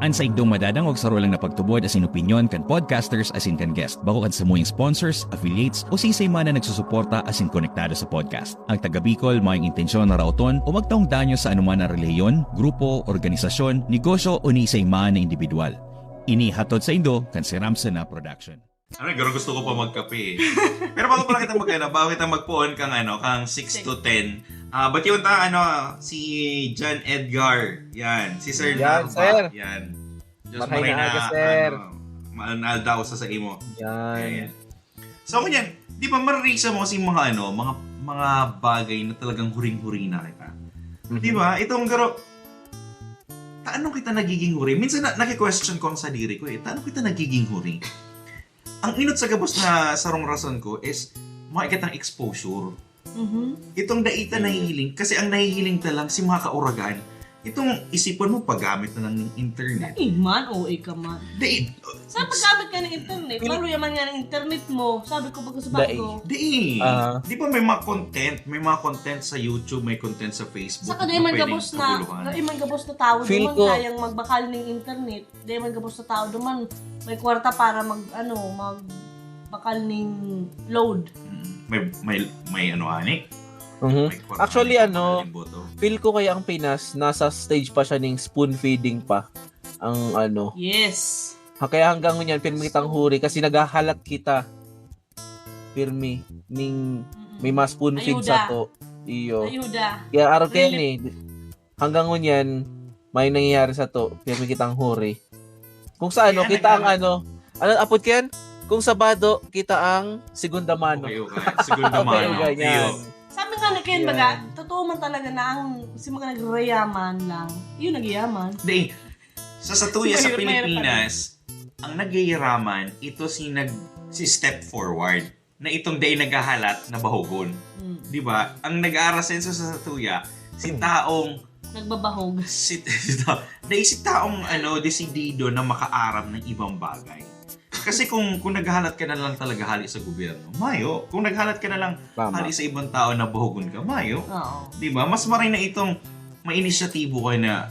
Ansa igdong madadangog sa rolang na pagtubod asin opinyon kan podcasters asin kan guest. Bako kan samuing sponsors, affiliates o sisay man na nagsusuporta asin konektado sa podcast. Ang taga Bicol mayong intensyon na rauton o magtaong danyo sa anuman na reliyon, grupo, organisasyon, negosyo o ni isay man na individual. Ini hatod sa indo kan si Ramson na production. Garo gusto ko pa magkape eh. Pero bago pala kita bago kita magpuon kang kang 6 to 10. Ba't yun si John Edgar. Yan, si Sir Yan, Narva. sir. Yan. Maray na aga, sir. Maanal daw sa imo. Yan. So kunyan, di ba marisa mo kasi mga bagay na talagang huring-huri na kita. Di ba? Itong garo, taano kita nagiging huri? Minsan naki-question ko ang sarili ko taano kita nagiging huri? Ang inot sa gabos na sarong rason ko is makikitang exposure. Itong daita nahihiling, kasi ang nahihiling talang si mga kauragan, itong isipan mo paggamit na ng internet. Man, ka man. Sa paggamit ka ng internet, Pil- lalo yaman nga ng internet mo, sabi ko pag sabat ko. Di ba may mga content sa YouTube, may content sa Facebook. Saka dahil man gabos na tao, Feel duman ko- kayang magbakal ng internet, dahil man gabos na tao, duman may kwarta para magbakal ng load. May ani? May kwarta Actually, ani, boto. feel ko kaya ang Pinas, nasa stage pa siya ng spoon feeding pa. Ang Yes. Kaya hanggang ngunyan, pirmi kitang huri kasi naghahalat kita. Pirmi, ning may mas spoon feed sa to. Iyo. Ayuda. Kaya araw kayo hanggang ngunyan, may nangyayari sa to, pirmi kitang huri. Kung sa kita ang apod kayan? Kung Sabado, kita ang segunda mano. Okay. Segunda mano. Okay, yan. Sabi nga na kayo, baga, totoo man talaga na ang si mga nagrayaman lang, yun nagyaman. Sa tuya sa Mahirap Pilipinas, ang nagyayaraman, ito si step forward na itong day naghahalat na bahugon. Di ba? Ang nag-aarasenso sa tuya, si taong Nagbabahog. si taong desidido na makaaram ng ibang bagay. Kasi kung naghahalat ka na lang talaga hali sa gobyerno, mayo. Kung naghahalat ka na lang hali sa ibang tao na bahugon ka, mayo. Oo. Di ba? Mas maray na itong may inisyatibo ka na,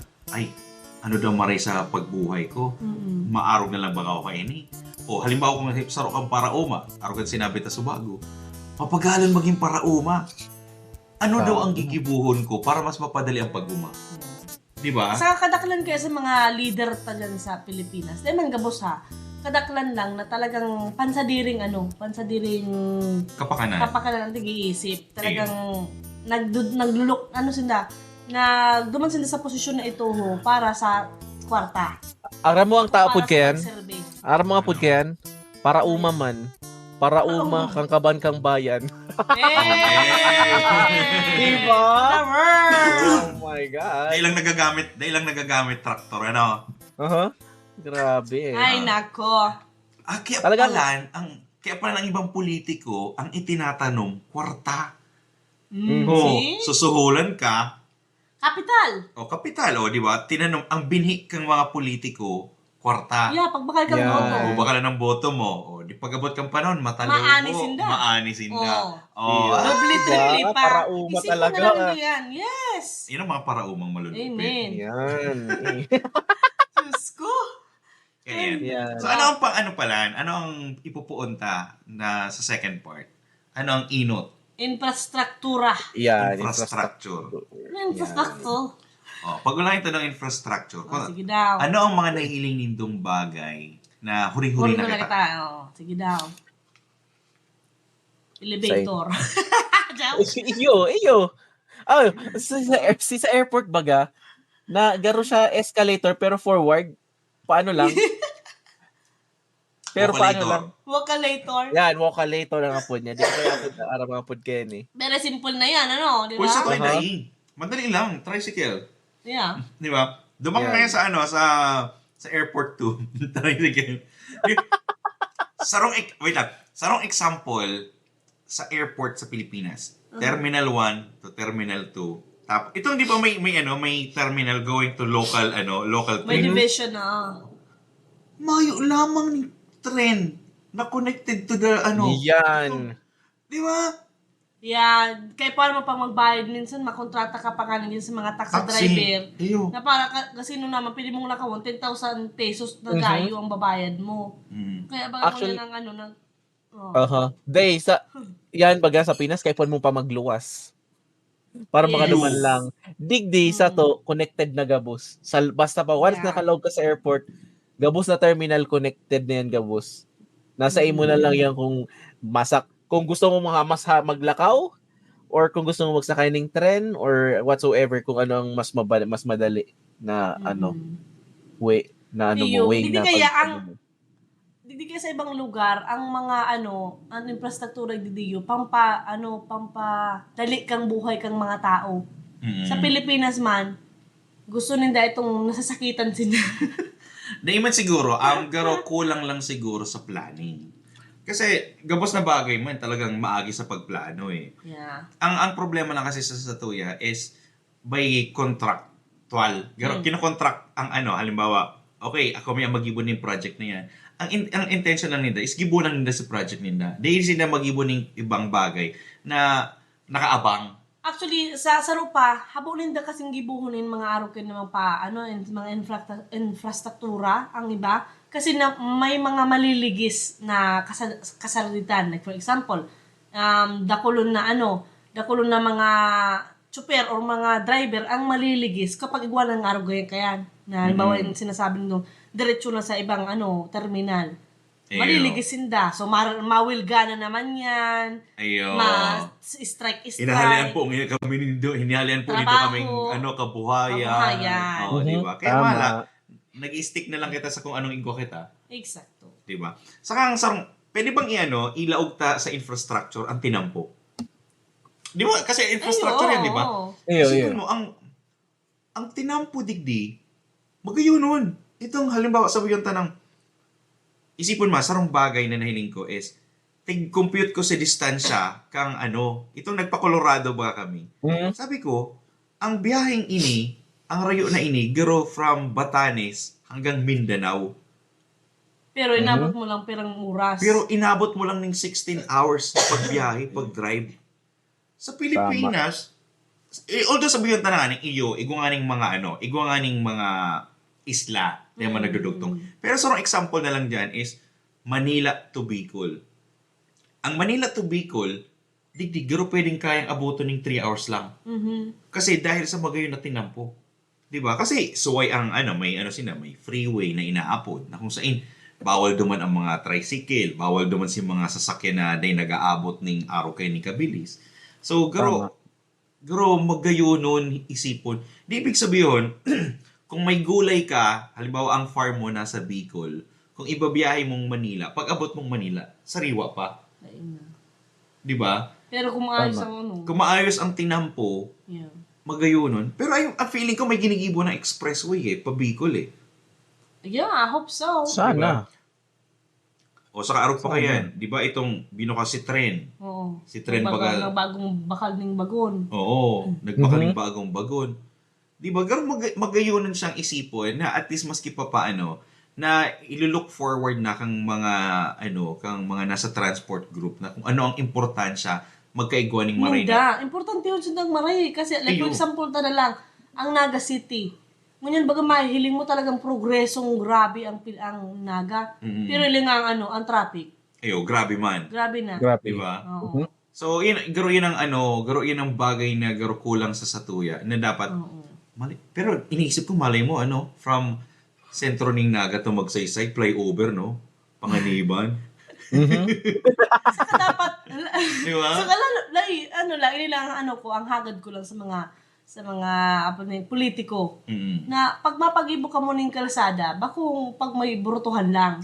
daw maray sa pagbuhay ko? Maarog na lang ba ako kaini? O halimbawa kung saro kang paraoma, arog at sinabi ta subago, papagalan maging paraoma. Daw ang gigibuhon ko para mas mapadali ang pag-uma? Di ba? Sa kadaklan kaya sa mga leader tagan sa Pilipinas, dahil man gabos kadaklan lang na talagang pansadiring Kapakanan. ang tig-iisip. Talagang naglulok, nagduman sila sa posisyon na ito para sa kwarta. Aram mo ang taapod kayan? pagsurvey. Aram mga apod kayan? Para umaman. Para uma kang kaban kang bayan. Diba? Oh my God. Dahil lang nagagamit traktor, Grabe. Ay, nako. Kaya Talagang- pala ang ibang politiko, ang itinatanong, kwarta. See? Susuhulan ka, Kapital. kapital, di ba? Tinanong, ang binhi kang mga politiko, kwarta. Yeah, pagbakal kang Yeah. boto. O baka ng boto mo, di pag-abot kang panahon, matalo Maanisinda. Doble-triple Diba? pa. Para uma Isipin talaga. na lang yan. Yes. Yun ang mga paraumang malulupit. Amen. Yan. Diyos ko. Kaya yan. Yan. So ano ang ipupuunta na sa second part? Ano ang inot? Infrastruktura. Yan. Infrastructure. Infrastruktur. Pag-ulahin ito ng infrastructure. Sige daw. Ano ang mga nahihiling nindong bagay na huring-huri Huli na na kita? kita. Sige daw. Elevator. Diyaw? Iyo. Sa airport baga, na garo siya escalator pero forward. Paano lang? Pero paano lang? Vocalator. Yan, walkalator lang ang pod niya. Di ko kaya po na araw mga pod kayo ni. Very simple na yan, di Uy, sa ba? toy madali lang. Tricycle. Yeah. Di ba? Dumang Yeah. ngayon sa airport 2. Tricycle. Sarong example sa airport sa Pilipinas. Terminal 1 to Terminal 2. Tapos itong di ba may terminal going to local May train. division na. Mayo lamang ni tren na connected to the Yan. Di ba? Yan. Kaya paano mo pa magbayad? Minsan, makontrata ka pa nga din sa mga taxi driver. Iyo. Na para kasi nung naman, pwede mong nakawon 10,000 pesos na gayo ang babayad mo. Kaya baka Actually, mo na ng Day, yan, baga sa Pinas, kaya mo pa magluwas. Para Yes. makaduman lang. Digdi sa to, connected na gabos. Basta pa, once Yeah. nakalog ka sa airport, gabos na terminal, connected na yan gabos. Nasa imo na lang yan kung kung gusto mo maglakaw, or kung gusto mo magsakay ng tren, or whatsoever, kung ano ang mas madali na way na Tiyo, way hindi na kaya pag- Hindi kaya sa ibang lugar ang mga ang infrastruktura didiyo dali kang buhay kang mga tao. Sa Pilipinas man gusto ninda itong nasasakitan sila. Naiman siguro, garo kulang lang siguro sa planning. Kasi gabos na bagay man talagang maagi sa pagplano eh. Yeah. Ang problema lang kasi sa Satuya is by contractual. Kinokontract ang halimbawa, okay, ako may magibon ng project na yan. Ang intention lang nila is gibunan nila sa project nila. Dahil sila magibon ng ibang bagay na nakaabang. Actually, sa Sarupa, habang ninda kasing gibuhunin mga arukin ng mga infrastruktura, ang iba, kasi na may mga maliligis na kasalitan. Like for example, dakulon na mga super or mga driver ang maliligis kapag igwa ng arugoy kayan. Na halimbawa yung sinasabi nyo, diretso na sa ibang terminal. Maliligis sinda. So, mawilga na naman yan. Ayo. Strike. Hinahalian po kami nito kaming kabuhayan. Oo, di ba? Kaya wala, nag-stick na lang kita sa kung anong igwa kita. Exacto. Di ba? Saka pwede bang ilaog ta sa infrastructure ang tinampo? Di ba? Kasi infrastructure yan, di ba? Isipin mo, ang tinampo digdi, magayon nun. Itong halimbawa, sabi yung tanang, isipin mo, sarong bagay na nahiling ko is, compute ko sa distansya kang itong nagpa-Colorado ba kami. Sabi ko, ang biyaheng ini, ang rayo na ini, garo from Batanes hanggang Mindanao. Pero inabot mo lang pirang oras. Pero inabot mo lang ng 16 hours na pagbiyahe, pag-drive. Sa Pilipinas, although sabihin tanang igwanganing mga isla na yung nagdudugtong. Pero sarong example na lang dyan is Manila to Bicol. Ang Manila to Bicol, digdigaro pwedeng kayang abuto ng 3 hours lang. Kasi dahil sa magayon na tinampo. Diba? Kasi suway ang may freeway na inaapod na kung saan bawal duman ang mga tricycle, bawal duman si mga sasakyan na nag-aabot ng araw kayo ni kabilis. So, garo magayon nun isipon. Di ibig sabihin, kung may gulay ka, halimbawa ang farm mo nasa Bicol, kung ibabiyahe mong Manila, pag abot mong Manila, sariwa pa. Di ba? Pero kung maayos kung maayos ang tinampo, magayon nun. Pero ang feeling ko may ginigibo ng expressway pa Bicol eh. Yeah, I hope so. Sana. Diba? O saka araw pa kayan, di ba itong binukas si Tren? Oo. Si Tren baga... Bagong bakal ng bagon. Oo, nagbaka ng bagong bagon. Di ba? Magayunan siyang isipon na at least maski pa paano na ilo-look forward na kang mga nasa transport group na kung ano ang importansya magkaigwa ng maray na. Importante yun sindang maray. Kasi like for example na lang, ang Naga City. Ngunyan baga mahihiling mo talagang progresong grabe ang Naga. Pero ilang ang traffic. Grabe man. Grabe na. Grabe. Diba? Oo. So, garo yun ang bagay na garo kulang sa Satuya na dapat pero iniisip ko malay mo from sentro ng Naga to Magsaysay flyover Panganiban. Dapat Diba? so ang hagad ko lang sa mga politiko na pag mapagibo ka mo ng kalsada bakong pag may burutuhan lang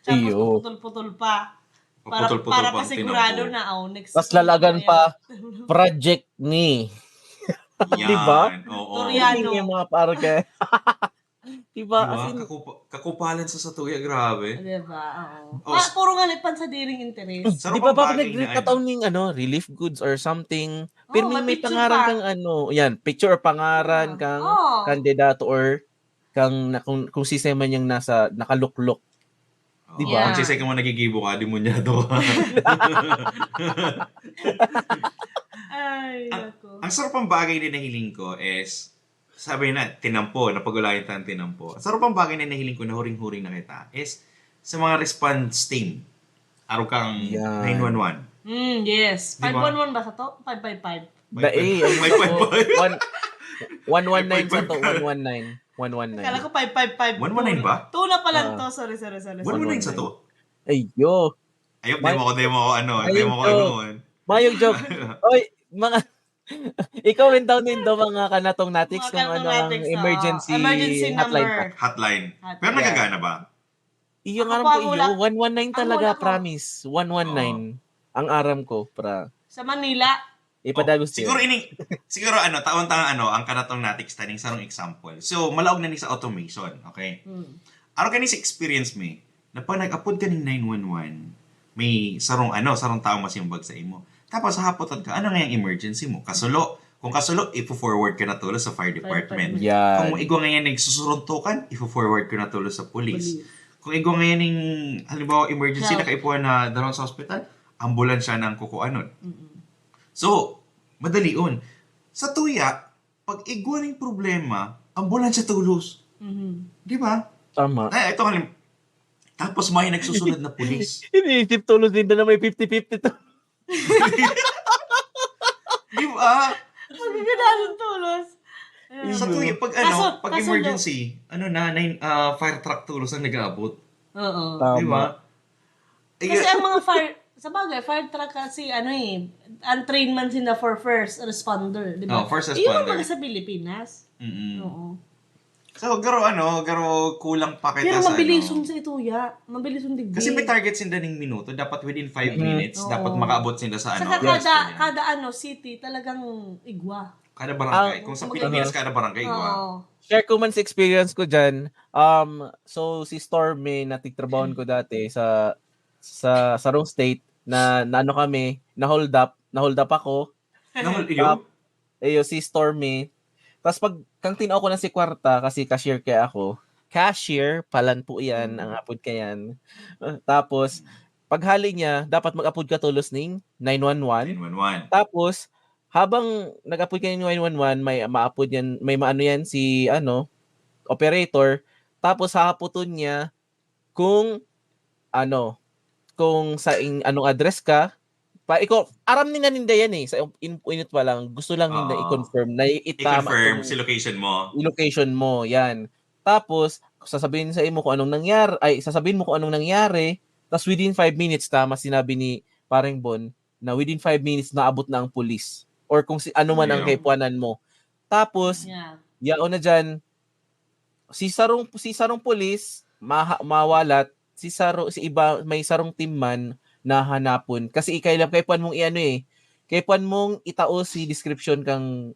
tapos putol-putol pa para pasigurado na next tas lalagan pa project ni Yan. Diba? Oo. Toriano. yung mga parke. Diba? As in, Kakupalan sa Satuya, grabe. diba? Oo. Puro nga pansadiring interest. di ba bakit nagkataon ng relief goods or something? Pero may may picture pangaran pa. kang picture or pangaran kang kandidato or kung sistema niyang nasa nakaluklok. Di ba? Kung sisay ka mo nagigibo ka, demunyado ka. Ay, nako. Ang sarap ang bagay din na hiling ko is, sabi na, tinampo, napag-ulayan tayo ng tinampo. Ang sarap ang bagay na nahiling ko na huring-huring na kita is sa mga response team. Araw kang Yan. 911. Yes. Di ba? 511 ba sa to? 555. May 555. 119 sa to, 119. 119. Kala ko 555. 119 ba? Tuna pa lang to. Sorry. 119 sa to? Ay, yo. Ayok, demo ko, demo ko noon. Mayong joke. Oy, mga ikaw and down din daw mga kanatong natics kung ano ang emergency hotline pa. Hotline. Pero nagagana ba? Yung Ako aram pa, ko wala. iyo, 119 talaga, wala ko. promise. 119. Ang aram ko, pra. Sa Manila. Ipadagos Siguro siya. siguro taon-taon ang kanatong natics taning sarong example. So malaog na ni sa automation, okay? Araw kani sa experience me, na pag nag-upload ka ng 911, may sarong tao masimbag sa imo. Tapos hapotan ka, ano nga yung emergency mo? Kasulo. Kung kasulo, ipo-forward ka na tulo sa fire department. Yan. Kung igwa ngayon nagsusuruntukan, ipo-forward ka na tulo sa police. Kung igwa ngayon yung, halimbawa, emergency Help. na kaipuan na daron sa hospital, ambulansya ng kukuanon. So, madali on. Sa tuya, pag igwa ng problema, ambulansya tulos. Di ba? Tama. Ay, ito tapos may nagsusunod na pulis. Iniisip tulos din na may 50-50 to. Di ba? Magagandaan tulos. Sa tuya, pag pag Kaso emergency, fire truck tulos ang nag-aabot. Oo. Tama. Di ba? Kasi ang mga sa bagay, fire truck kasi, ang trainman sila for first responder, di ba? Oh, first Iyon responder. mga sa Pilipinas. Oo. So, garo kulang pa kita Pero sa mabilison sa ituya. Mabilison digdi. Kasi may target sila ng minuto. Dapat within 5 minutes, Oo. dapat makaabot sila sa Saka kada city talagang igwa. Kada barangay. Kung sa Pilipinas, kada barangay, Oo. iba. Share ko man sa experience ko dyan. So, si Stormy, natigtrabahoan ko dati sa Sarong State, na ano kami, na-hold up ako. Nahol iyo? Si Stormy. Tapos pag kang tinaw ko na si Kwarta, kasi cashier kaya ako, cashier, palan po yan, ang upload ka yan. Tapos, paghali niya, dapat mag-upload ka tulos ng 911. 911. Tapos, habang nag-upload ka ng 911, may ma-upload yan, may maano yan si, operator. Tapos, hahaputon niya kung, kung sa anong address ka. Ikaw, aram ni ninda yan sa init pa lang. Gusto lang ninda i-confirm na itama. I-confirm si location mo. I-location mo, yan. Tapos, sasabihin mo kung anong nangyari, tapos within 5 minutes, tama sinabi ni Pareng Bon, na within 5 minutes, naabot na ang pulis. Or kung ano man ang kaipuanan mo. Tapos, yaon na dyan, si sarong pulis, mawalat, si iba, may sarong team man, na hanapon. Kasi kaipuan mong kaipuan mong itao si description kang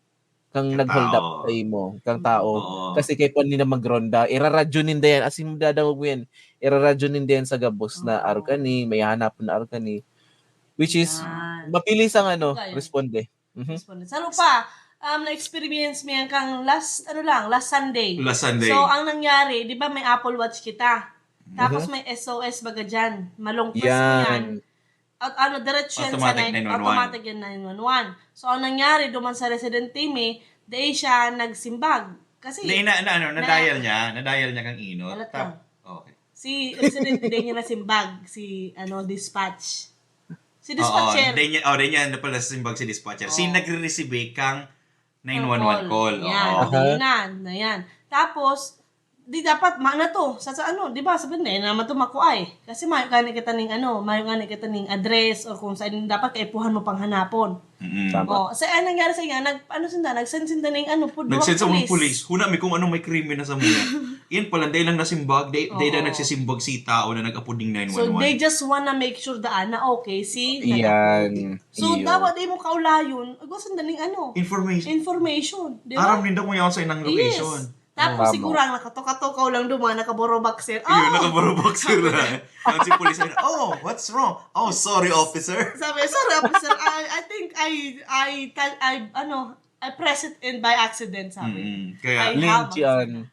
nag-hold up sa imo, kang tao. Oo. Kasi kaipuan nila magronda. Iraradyo ninda yan. As in, dadawag mo yan. Iraradyo ninda yan sa gabos na arugani, may hanapon na arugani. Which is, mapilis ang responde. Salo pa, na-experience mo yan kang last Sunday. Last Sunday. So, ang nangyari, di ba may Apple Watch kita? Tapos may SOS baga dyan. Malungkos mo yan. At diretso yan sa automatic yan 911. So, ang nangyari, duman sa resident team dahil siya nagsimbag. Kasi, na-dial niya kang inot. Halata. Okay. si resident din niya nasimbag, si dispatch. Si dispatcher. Din niya na pala simbag si dispatcher. Si nagre-receive kang 911 call. Yan, yan. Tapos, di dapat mana to sa di ba sabi na naman to makuay kasi mayo gani kita ning address or kung saan dapat kaipuhan mo panghanapon. Sa nangyari sa iya nag-send sinda ning food nag-send sa mga police huna mi kung anong may krimen na sa mga yan pala dahil lang nasimbag dahil na nagsisimbag si tao na nag-upload ng 911. So they just wanna make sure na okay si yan. So dapat di mo kaulayon gusto ning information di ba? Aram din daw mo yan sa inang location. Tapos siguro ang nakatoka-tokaw lang dumaan, nakaboro boxer. Nakaboro boxer na. Ang si police na, what's wrong? Oh, sorry officer. Sorry officer. I think I pressed it in by accident, sabi. Kaya, Lintian.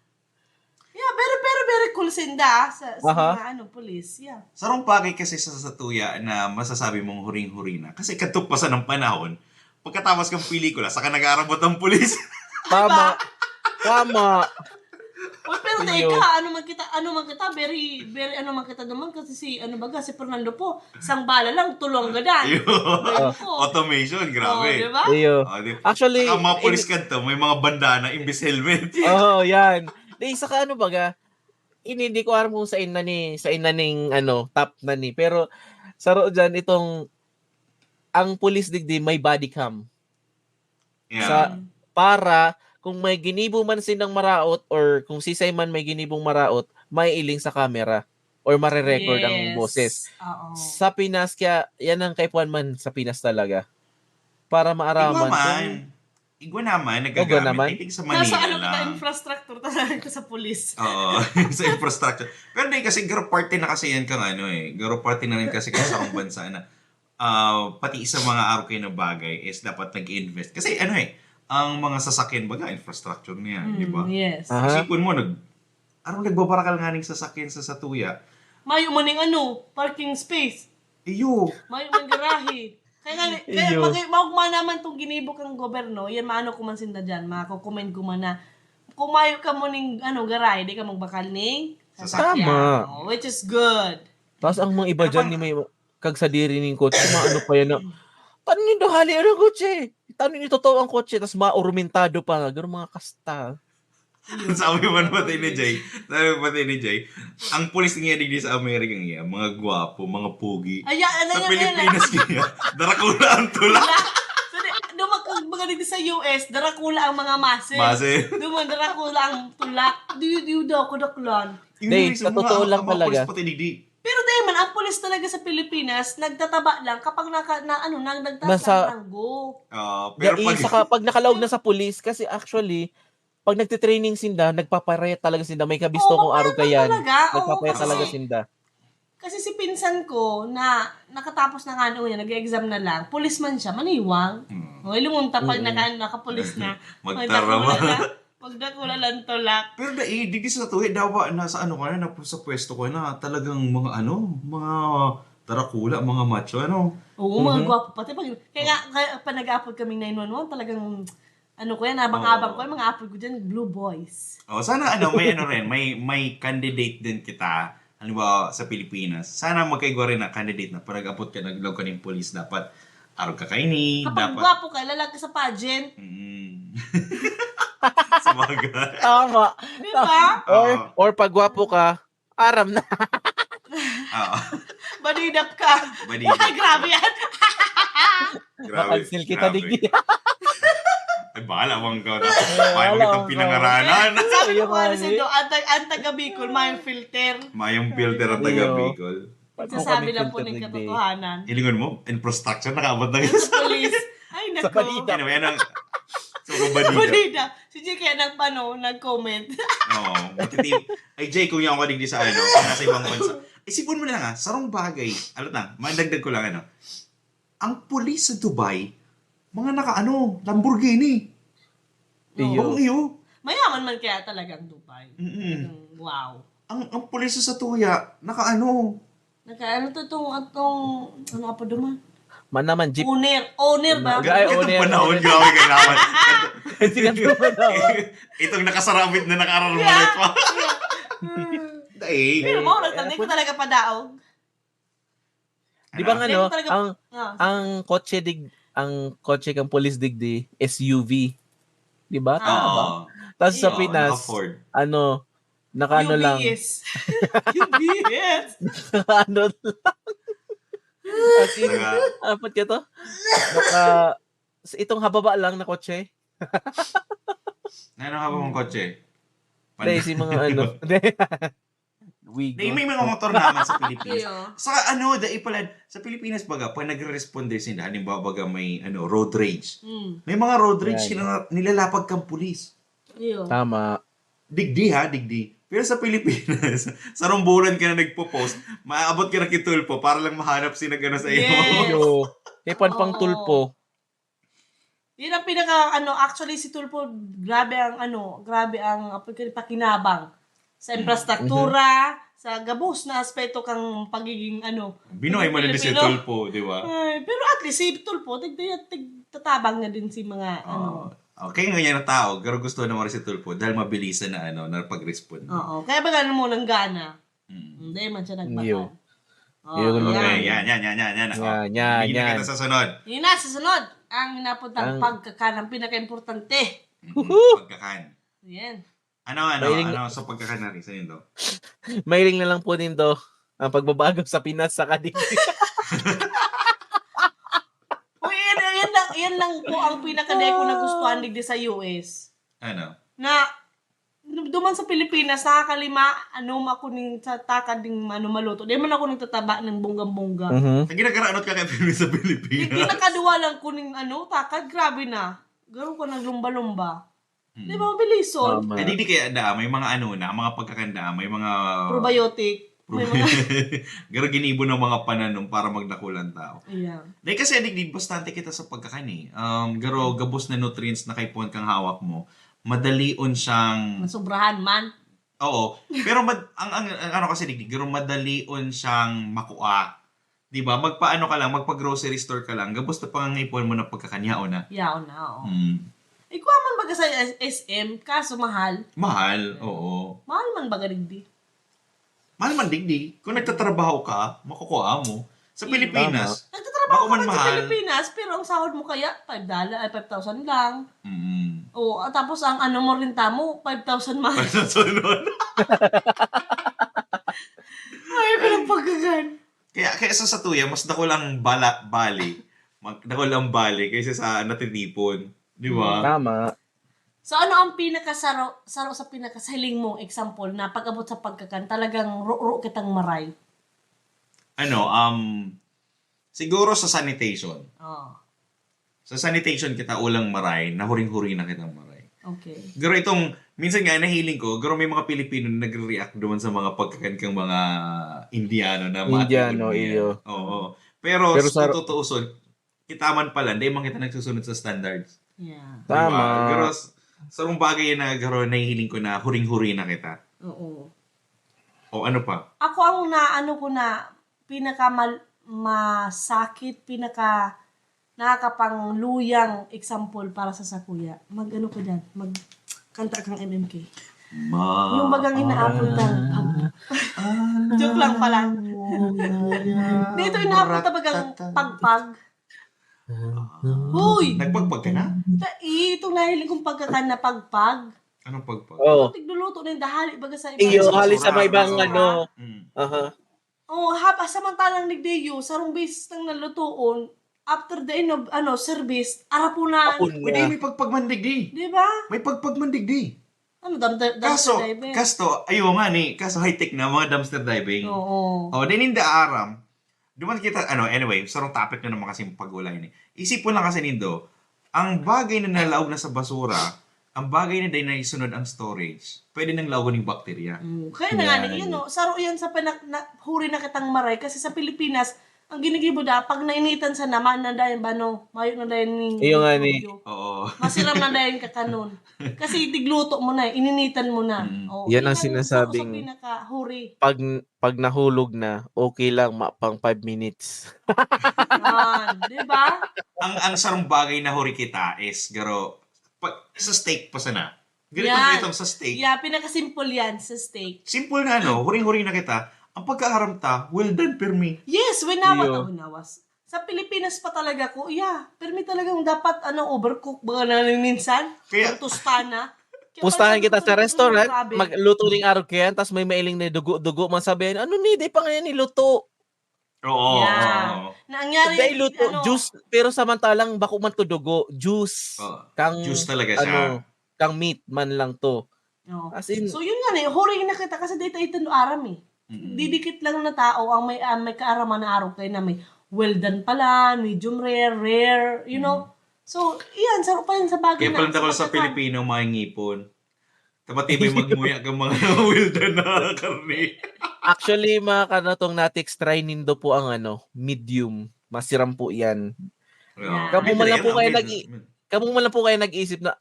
Yeah, very, very, very cool thankful sinda sa Aha. mga pulis. Yeah. Sarong bagay kasi sa Tuya na masasabi mong huring-huri na. Kasi katugpasan ng panahon, pagkatapos ng pelikula, saka nag-aarabot ng pulis. Tama. Tama. Well, pero Iyo. teka, ano man kita, very, very, man kita naman, kasi si Fernando po, isang bala lang, tulong gadan. Ayun. Oh. Automation, grabe. Diba? Iyo. Actually, Actually, saka mga pulis ka to, may mga bandana, imbis helmet. Oh, yan. Di saka baga, hindi ko alam kung sa inaning top na ni. Pero saro dyan itong ang police digdi may body cam. Yeah. Sa para kung may ginibo man sinang maraot or kung sisay man may ginibong maraot, may iling sa camera or mare-record ang boses. Oo. Sa Pinas kaya yan ang kaipuan man sa Pinas talaga. Para maaraman Igwa naman, Igwa nagagamit. naman? I think sa Manila Nasa kita lang. infrastructure talaga sa pulis. Oo, sa infrastructure. Pero hindi kasi garo party na kasi yan kang garo party na rin kasi sa akong bansa na pati sa mga araw kayo na bagay is dapat nag-invest. Kasi ang mga sasakyan baga, infrastructure niya, di ba? Yes. Aha. Isipin mo, nagbabarakal nga ng sasakyan sa Satuya. Mayo maning parking space. Iyo, Mayo man garahe. Kaya Iyo. maugma naman tong ginibok ang gobyerno, yan maano ko man sinda dyan, makakokomment ko man na kung mayo ka mo ning garahe, di ka magbakal ning sasakyan. Tama. Oh, which is good. Tapos ang mga iba dyan ni may kag sa diri ning kotse, maano pa yan na, tanin do hali ang kotse. Tanin ni totoo ang kotse, tapos maurumentado pa nga. Ganun mga kasta. sabi man pati ni Jay, ang pulis nga digdi sa Amerika nga, mga gwapo, mga pugi. Sa Pilipinas kaya, darakula ang tulak. So, mga dito sa US, darakula ang mga mase. Duman, darakula ang tulak. Diyo daw, kudaklan. Hindi, sa totoo lang talaga. Ang pulis pati digdi. Pero dahil man, ang pulis talaga sa Pilipinas, nagtataba lang kapag nagtatang Nasa- ng go. Pero Pag nakalaog na sa police, kasi actually, pag nagtitraining sinda, nagpapare talaga sinda. May kabisto Oo, kong araw kayan. talaga. Oo, Nagpapare kasi- talaga sinda. Kasi si pinsan ko na nakatapos ng niya, nag-exam na lang, policeman siya, maniwang. O, lumunta pag nakapulis na. Magtarama. Pagdakula lang tulak. Pero digdi sa tuwi, dawa nasa sa pwesto ko na talagang mga tarakula, mga macho, Oo, mga gwapo pati. Kaya pa nag-upload kaming 911, talagang abang-abang ko, yung mga upload ko dyan, Blue Boys. Sana may candidate din kita, halimbawa sa Pilipinas. Sana magkaigwa rin na candidate na pag nag-upload ka, nag-log ka ng police, dapat araw ka kaini, Kapag dapat... gwapo ka, lalag ka sa pageant. Sa bagay. Tama. Di ba? Or pag gwapo ka, aram na. Oo. Badidap ka. Badidap. Grabe yan. Makancel kita digdi. Ay, bahala bang ka na. Paano kitang pinangaranan. Sabi ko Yung nga mali. sa do, ang taga-Bicol, may filter. Mayong filter ang taga-Bicol. Sasabi lang po ng katotohanan. Ilingon mo, infrastructure, nakaabot na Sa police. Ay, Sa nako. balita. Yan ang... So, kabadida. Badida. Si Jay kaya nag-comment. Oo. Ay, Jay, kung yung ako digdi sa nasa ibang bansa. Isipon mo na lang sarong bagay. Madagdag ko lang ang pulis sa Dubai, mga Lamborghini. Iyo. Iyo. Mayaman man kaya talaga ang Dubai. Wow. Ang pulis sa Tuya, Naka pa duman? Man naman, jeep. Owner ba? Ay, Itong owner. panahon, grabe kay naman. Siguro Itong nakasarabit na nakararmalit pa. Pero mo, hindi ko talaga padaog. Di ba nga Hindi ko talaga... ang kotse kang police digdi, SUV. Di ba? Tama ba? Oo. Tapos sa Oo, Pinas, naka-Ford. nakaano lang. UBS. UBS. Ano lang. As in, apat ka to? Itong hababa lang na kotse. Ano ka ba mong kotse? Hindi, si mga Wigo. May mga motor naman sa Pilipinas. Iyo. Sa sa Pilipinas baga, pag nagre-respond din sila, halimbawa baga may road rage. May mga road rage Yeah. nilalapag kang pulis. Iyo. Tama. Digdi. Pero sa Pilipinas, sa rombulan ka na nagpo-post, maaabot ka na kitulpo para lang mahanap sa iyo. Yes. Yo. Tepan pang Oo. tulpo. Yun ang pinaka, actually si Tulpo, grabe ang pakinabang. sa infrastruktura, sa gabos na aspeto kang pagiging Binuhay mo na din si Pilipino. Tulpo, di ba? Ay, pero at least si Tulpo, tatabang na din si mga Okay, ngayon na tao, pero gusto naman rin si Tulpo dahil mabilisan na na pag-respond. Oo. Kaya ba gano'n mo ng gana? Mm. Hindi man siya Yo. nagbakan. Yun. Okay, yan. Yan, Bigyan na yan. kita sa sunod. Yun na, sa sunod. Ang napuntang Ang- pagkakanang pinaka-importante. Pagkakan. Yan. Mahiling- Sa pagkakan natin, sa yun daw? Mailing na lang po nindo ang pagbabago sa Pinas sa kadigdig. Uy, yan lang po ang pinaka-day ko nagustuhan digdi sa US. Ano? Na, duman sa Pilipinas, nakakalima, ako ning sa takad ding maluto. Di man ako nagtataba ng bonggang-bongga. Mhm. Nagkinagaraanot ka kay Pilipinas sa Hindi Pilipinas. nakaduwa lang ko ning takad, grabe na. Garo ko naglumba-lumba. Di ba, mabilison? Tama. Eh, di kaya mga mga pagkakanda, may mga... Probiotic. May mga... Garo ginibo ng mga pananom para magdakulan tao. Ayan. Dahil kasi adik bastante kita sa pagkakan eh. Garo gabos na nutrients na kay puwan kang hawak mo. Madalion siyang... Masubrahan man. Oo. Pero ang ano kasi digdig, garo madalion siyang makuha. 'Di ba? Magpa-grocery store ka lang. Gabos na pang ipon mo na pagkakanyao na. Yaon na, oo. Mm. Man baga sa SM, kaso mahal. Mahal, oo. Mahal man baga digdi. Mahal man digdig. Kung nagtatrabaho ka, makukuha mo. Sa Pilipinas, Nagtatrabaho Bako man ka man sa mahal. Pilipinas, pero ang sahod mo kaya, $5,000 lang. mm. O, tapos ang mo rin tamo, 5,000 mahal. Para sa sunod. Ay, parang pagkagan. Kaya sa tuya, mas dako lang dako lang bali kaysa sa natinipon. Di ba? Tama. So, ano ang pinakasaro sa pinakasahiling mong example na pag-abot sa pagkakan, talagang ro kitang maray? Siguro sa sanitation. Oh, Sa sanitation kita ulang maray, nahuring-huri na kitang maray. okay. Garo minsan nga nahiling ko, garo may mga Pilipino na nagre-react doon sa mga pagkakan kang mga Indiano na Indiano, matigon iyo. yan. Oo. Pero Pero sa sa- tutuuson, kitaman pala, hindi man kita nagsusunod sa standards. Yeah. Tama. Diba? Garo, sarong bagay na garo nahihiling ko na huring-huri na kita. Oo. O ano pa? Ako ang pinaka masakit, pinaka nakakapangluyang example para sa sakuya. Mag-ano ko dyan, magkanta kang MMK. Yung bagang inaapol ng joke lang pala. Dito inaapol ta bagang pagpag. Huy! Nagpagpag ka na? Itong nahiling kong pagkakan na pagpag. Anong pagpag? Oh. Tigluluto na yung dahali baga sa Iyo, Sa halis sa may basura, ibang basura. ano. Mm. Aha. Samantalang nigdeyo, sarong base ng nalutoon, after the end of service, arapo na. Apun Pwede na. may pagpagmandig di. Di ba? May pagpagmandig di. Dumpster diving. Ayaw nga ni, kaso high-tech na mga dumpster diving. Oo. O, din hindi aram. Duman kita, anyway, sarong topic na naman kasi pag-ulay ni. Isipon lang kasi nindo, ang bagay na nalaog na sa basura, ang bagay na dahil na isunod ang storage, pwede nang laogon ng bakterya. Kaya na nga, saro yan sa huri na kitang maray, kasi sa Pilipinas, ang ginigibo pag nainitan sa naman na dahil mayo na dahil ni... Iyo nga ni. Oo. Masiram na dahil ka kanon. Kasi tigluto mo na, ininitan mo na. O, Yan ang yun sinasabing- Sa pinaka-huri. Pag nahulog na, okay lang pang 5 minutes. Yan, di ba? ang sarong bagay na huri kita is, garo, sa steak pa sana. Ganito Yan. itong sa steak. Yeah, pinaka-simple yan sa steak. Simple na huring-huri na kita. Ang pagkaharamta, well done per me. Yes, winawas. Sa Pilipinas pa talaga ko, permi talagang dapat overcook ba na minsan? Kaya- Or tostana. Kaya Pustahan parang kita sa grabe. restaurant, magluto ring araw kaya, tapos may mailing na dugo-dugo, masabihin, ano ni, di pa nga yan niluto. Oo. Yeah. oo. Nangyari, Dahil luto, juice, pero samantalang bako man to dugo, juice. Oo. Kang, Juice talaga siya. kang meat man lang to. No. As in, So yun nga huri na kita kasi dito ito aram eh. Didikit lang na tao ang may kaaraman na araw kayo na may well done pala, medium rare, you know. So, iyan, sarap pa yan sa bagay Kaya pala ako sa pagkakan. Pilipino, mga ngipon. Tamatibay magmuya kang mga well done na karne. actually, mga kanatong natex try nindo po ang medium. Masiram po yan. Yeah. Kamu man lang po kayo Kamu man lang po kayo nag-isip na,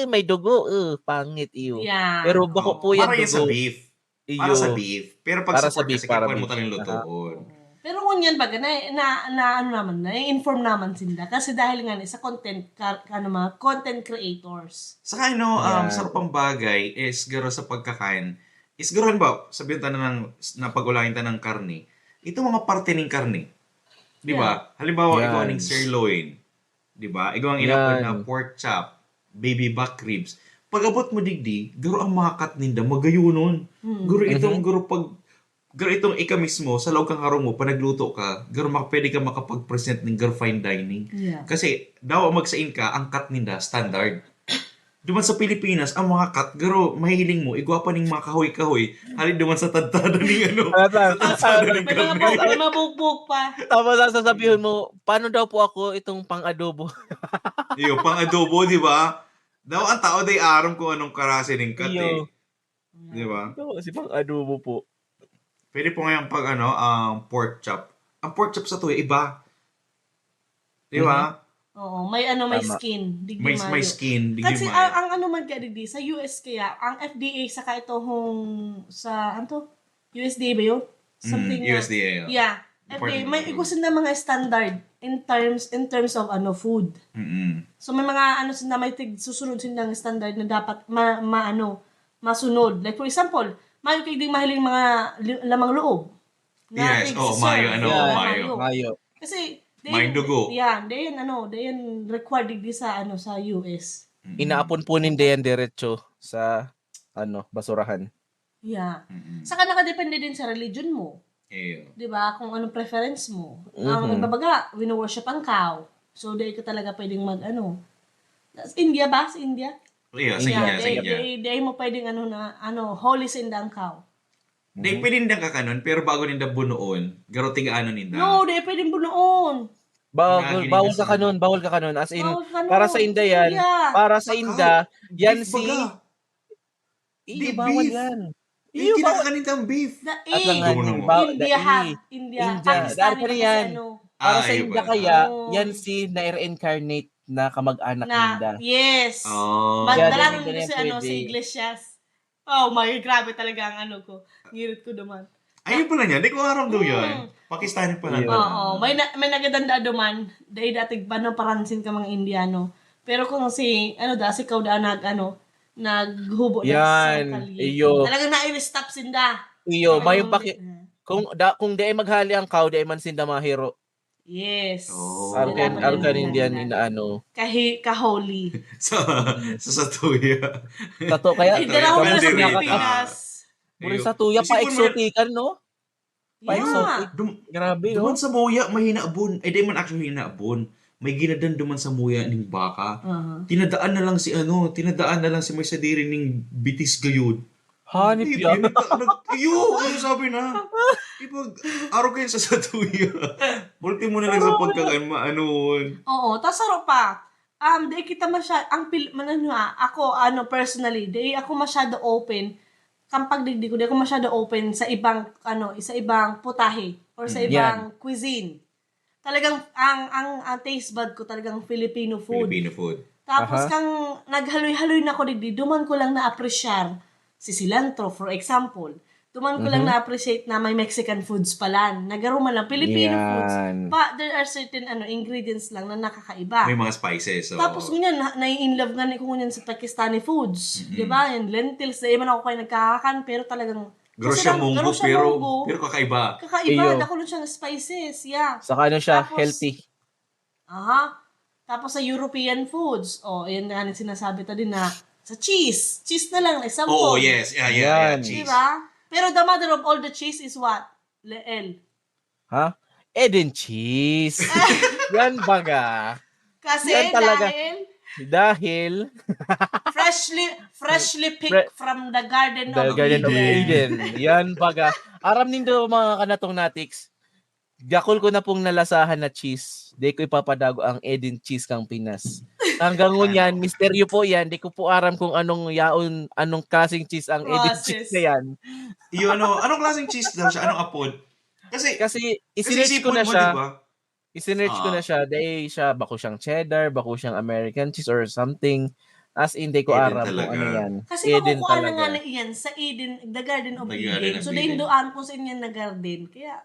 may dugo, pangit iyo. Yeah. Pero bako po yan Para yan sa dugo. beef. Para sa Iyo. beef. Pero pag Para sa sa pork beef, kasi para kailangan mo beef. talagang lutoon. Pero ngunyan baga na-inform naman sila kasi dahil nga sa content creators. Saka Yan. sarap pang bagay is garo sa pagkakain. Is garo ba, sabihin tayo na pag-ulayin tayo ng karne, ito mga parte ng karne. Di ba? Halimbawa, ikaw Yan. ang sirloin. Di ba? Ikaw ang inapod na Yan. pork chop, baby back ribs. Pag abot mo digdi, garo ang mga kat ninda, magayunon. Garo itong, garo itong ika mismo, sa loob kang harong mo, panagluto ka, garo pwede ka makapag-present ng garo fine dining. Yeah. Kasi, daw magsain ka, ang cut ninda, standard. Duman sa Pilipinas, ang mga cut, garo, mahiling mo, igwa pa ng mga kahoy-kahoy, halin duman sa tadtada ng sa tadtada ng May mga karne. may mabugbog pa. Tapos sasabihin mo, paano daw po ako itong pang-adobo? Iyo, pang adobo, di ba? Daw ang tao day aram kung anong karase ng cut Iyo. Di ba? Ito, si pang-adobo po. Pwede po ngayon pag ang pork chop. Ang pork chop sa tuyo, iba. Di ba? Oo, may may Tama. skin. Digdi May mayo. skin, di Kasi mayo. ang man ka digdi sa US kaya, ang FDA saka ito sa USDA ba yun? Something na- USDA. Yeah. FDA, may igusin na mga standard in terms of food. Mm-mm. So may mga sila may susunod silang standard na dapat masunod. Like for example, mayo kay ding mahiling mga lamang loob. Yes, tig-serve. mayo, Yan. mayo. Mayo. Kasi May dugo. Yeah, dayan required digdi sa sa US. Inaapon po ninyo yan diretso sa basurahan. Yeah. Mm-mm. Saka nakadepende din sa religion mo. Iyo. 'Di ba? Kung anong preference mo. Ang ibabaga, wino-worship ang cow. So, di ka talaga pwedeng Sa India ba? Sa India? Iyo, sa India, sa India. Di mo pwedeng holy sa India ang cow. Di pwede nila kakanon, pero bago nila bunuon, garo tiga nila. No, di pwedeng bunoon. Bawal ka kanon, bawal ka kanon. As in, Bawal ka nun. para sa India yan, Yeah. para sa Sa India, yan Beef si... baga. Iyo, Beef, bawal beef. yan. Iyo, kinakanin ang beef. The At lang Dumo nga, naman. India ha. India. Pakistani Dahil pa kasi yan. Para sa iyo India pala. kaya, Oo. yan si na-reincarnate na kamag-anak ninda. Yes. Oh. Madalang Hindi na si pwede. si Iglesias. Oh my, grabe talaga ang ko. Ngirit ko naman. Ayun pala niya, di ko aram daw yan. Pakistani pala. Iyo. Oo, may nagadanda duman. Dahil dating bano paransin ka mga Indiano. Pero kung si si Kauda naghubo Yan, sa kalye. iyo. Talagang na-stop sinda. Iyo, may Ayun, paki... Kung di ay maghali ang cow, di ay man sinda mahiro. Yes. Oh. Arkan Indian inaano. Kaholi. sa tuya. Tato kaya, Hindi na ako Kamu sa diri. Pilipinas. Muli sa tuya, Isipon mo na- pa-exotican, no? Yeah. Pa-exotic. Grabe, no? Duman sa muya, may hinaabon. Di man actually hinaabon. May ginadan duman sa muya ng baka. Tinadaan na lang si may sadiri ng bitis gayud. Hanip yan. Iyo, ano sabi na? Ipag, araw kayo sa satuya. Bulti mo na lang sa pagkakaan maanon. Oo, tasaro pa. Di kita ako personally, di ako masyado open. Kampag digdi ko, di ako masyado open sa ibang putahe or sa ibang cuisine. Talagang ang taste bud ko talagang Filipino food. Filipino food. Tapos kang naghaloy-haloy na ko digdi, duman ko lang na-appreciate si cilantro, for example. Duman ko lang na-appreciate na may Mexican foods pala. Nagaruman lang Filipino Yan. foods. There are certain ingredients lang na nakakaiba. May mga spices. So. Tapos ngunyan, na-in-love nga ko ngunyan sa Pakistani foods. Di ba? Yung lentils, di man ako kayo nagkakakan, pero talagang... Garo siya munggo, pero kakaiba. Kakaiba, Iyo. nakulong siya ng spices. Yeah. Saka siya, Tapos- healthy. Aha. Tapos sa European foods, yan nga ang sinasabi ta din na sa cheese. Cheese na lang, example. Oh, yes. Yeah, Yan. cheese. Di ba? Pero the mother of all the cheese is what? Leel. Ha? Eden cheese. Yan baga. Kasi Yan talaga. dahil Dahil, freshly picked from the Garden the of Garden of Eden. Eden. Yan baga. Aram nindo mga kanatong natiks. Gakol ko na pong nalasahan na cheese. Di ko ipapadago ang Eden cheese kang Pinas. Hanggang ngunyan, misteryo po yan. Di ko po aram kung anong klaseng cheese ang Eden Process. cheese na yan. Iyo, anong klaseng cheese daw siya? Anong apod? Kasi Isinerch ko sipon na mo, siya. diba? Isinerch ko na siya. Dahil siya, bako siyang cheddar, bako siyang American cheese or something. As in, di ko Eden aram kung talaga. ano yan. Kasi Eden makukuha na talaga. nga na iyan sa Eden, the Garden of The Eden. Garden of So, Eden. dahindoan po sa inyo na garden. Kaya,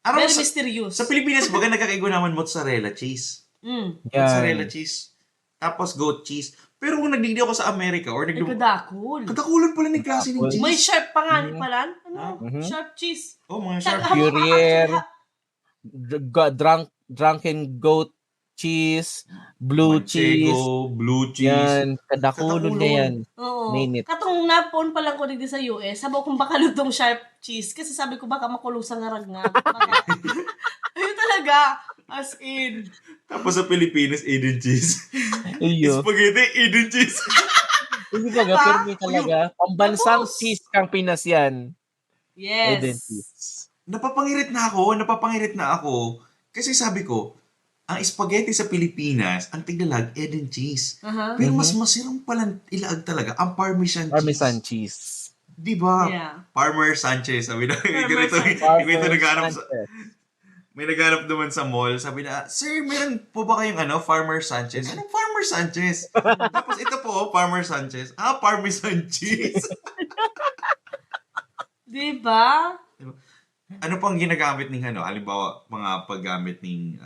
Aram very sa, mysterious. sa Pilipinas, baga nagkakaigo naman mozzarella cheese. Mm. Mozzarella Yan. cheese. Tapos goat cheese. Pero kung nagdigdi ako sa Amerika or Ay, kadakol. kadakulan pala ng klase ng Kadakol. cheese. May sharp pa nga Mhm. pala. Ano? Mhm. Sharp cheese. Oh, mga sharp. Gruyere. Drunken goat cheese, blue cheese. Manchego, blue cheese. Yan, kadakulon na yan. Oo. Minute. Katong napon pa lang ko dito sa US, sabaw kong baka lutong sharp cheese. Kasi sabi ko baka makulusan nga ragna. Ayun talaga. As in. Tapos sa Pilipinas, Eden cheese. Iyo. Spaghetti, Eden cheese. Hindi ka firme talaga. Pambansang Tapos, cheese kang Pinas yan. Eden yes. cheese. Napapangirit na ako. Kasi sabi ko, ang spaghetti sa Pilipinas, ang tiglalag, Eden cheese. Aha. Pero mas masirang palang ilaag talaga, ang Parmesan cheese. Parmesan cheese. Di ba? Yeah. Farmer Sanchez. Sabi na, Farmer Sanchez. ito naghanap sa, may naghanap naman sa mall. Sabi na, sir, meron po ba kayong Farmer Sanchez? Anong Farmer Sanchez? Tapos ito po, Farmer Sanchez. Parmesan cheese. Diba? Ano pang ginagamit ng halimbawa, mga paggamit ng,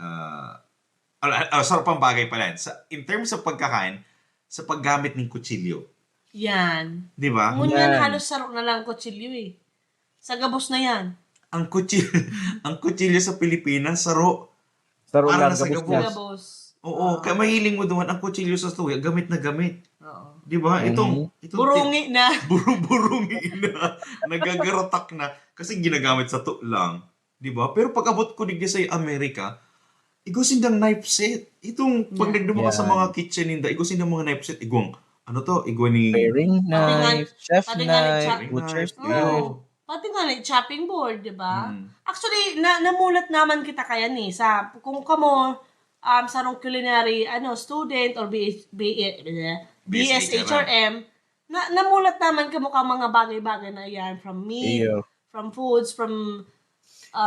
sorry, pang bagay pala. In terms of pagkakain, sa paggamit ng kutsilyo. Yan. Di ba? Ngunyan Yan. halos sarok na lang kutsilyo eh. Sa gabos na yan. Ang kutsilyo, ang kutsilyo sa Pilipinas, saro. Saro Para lang, nasa gabos gabos. niya. Gabos. Oo, kaya mahiling mo doon, ang kutsilyo sa tuya, gamit na gamit. Oo. Di ba? Itong Burungi na. burung-burungi na, nagagaratak na, kasi ginagamit sa to lang. Di ba? Pero pag abot ko digdi sa Amerika, igusindang knife set. Itong pag nagduma ka sa Yan. mga kitchen ninda, igusindang mga knife set, igwang, igwa ni... Paring knife, chef pati nga ni knife, butcher's Paring knife. knife. Oo. Pati nga chopping board, di ba? Mm. Actually, namulat naman kita kaya ni sa kung kamo sa nung culinary student or BSHRM, namulat naman kamo ka mga bagay-bagay na yan from meat, Iyo. from foods, from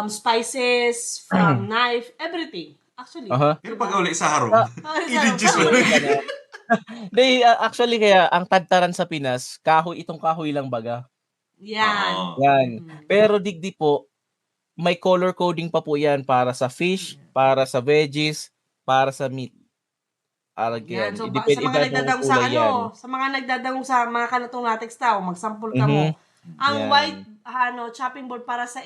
spices, from knife, everything. Actually. Aha. Pero pag uli sa harong, Ah, i-reduce mo sarap. lang. Actually, kaya ang tadtaran sa Pinas, itong kahoy lang baga. Yan. Oo. Yan. Mm. Pero digdi po, may color coding pa po yan para sa fish, para sa veggies, para sa meat. Yan. Yan. So, Depende sa mga iba ng nagdadang sa kulay yan. sa mga nagdadang sa mga kanatong latex tao, magsample ka mo. Ang Yan. white chopping board para sa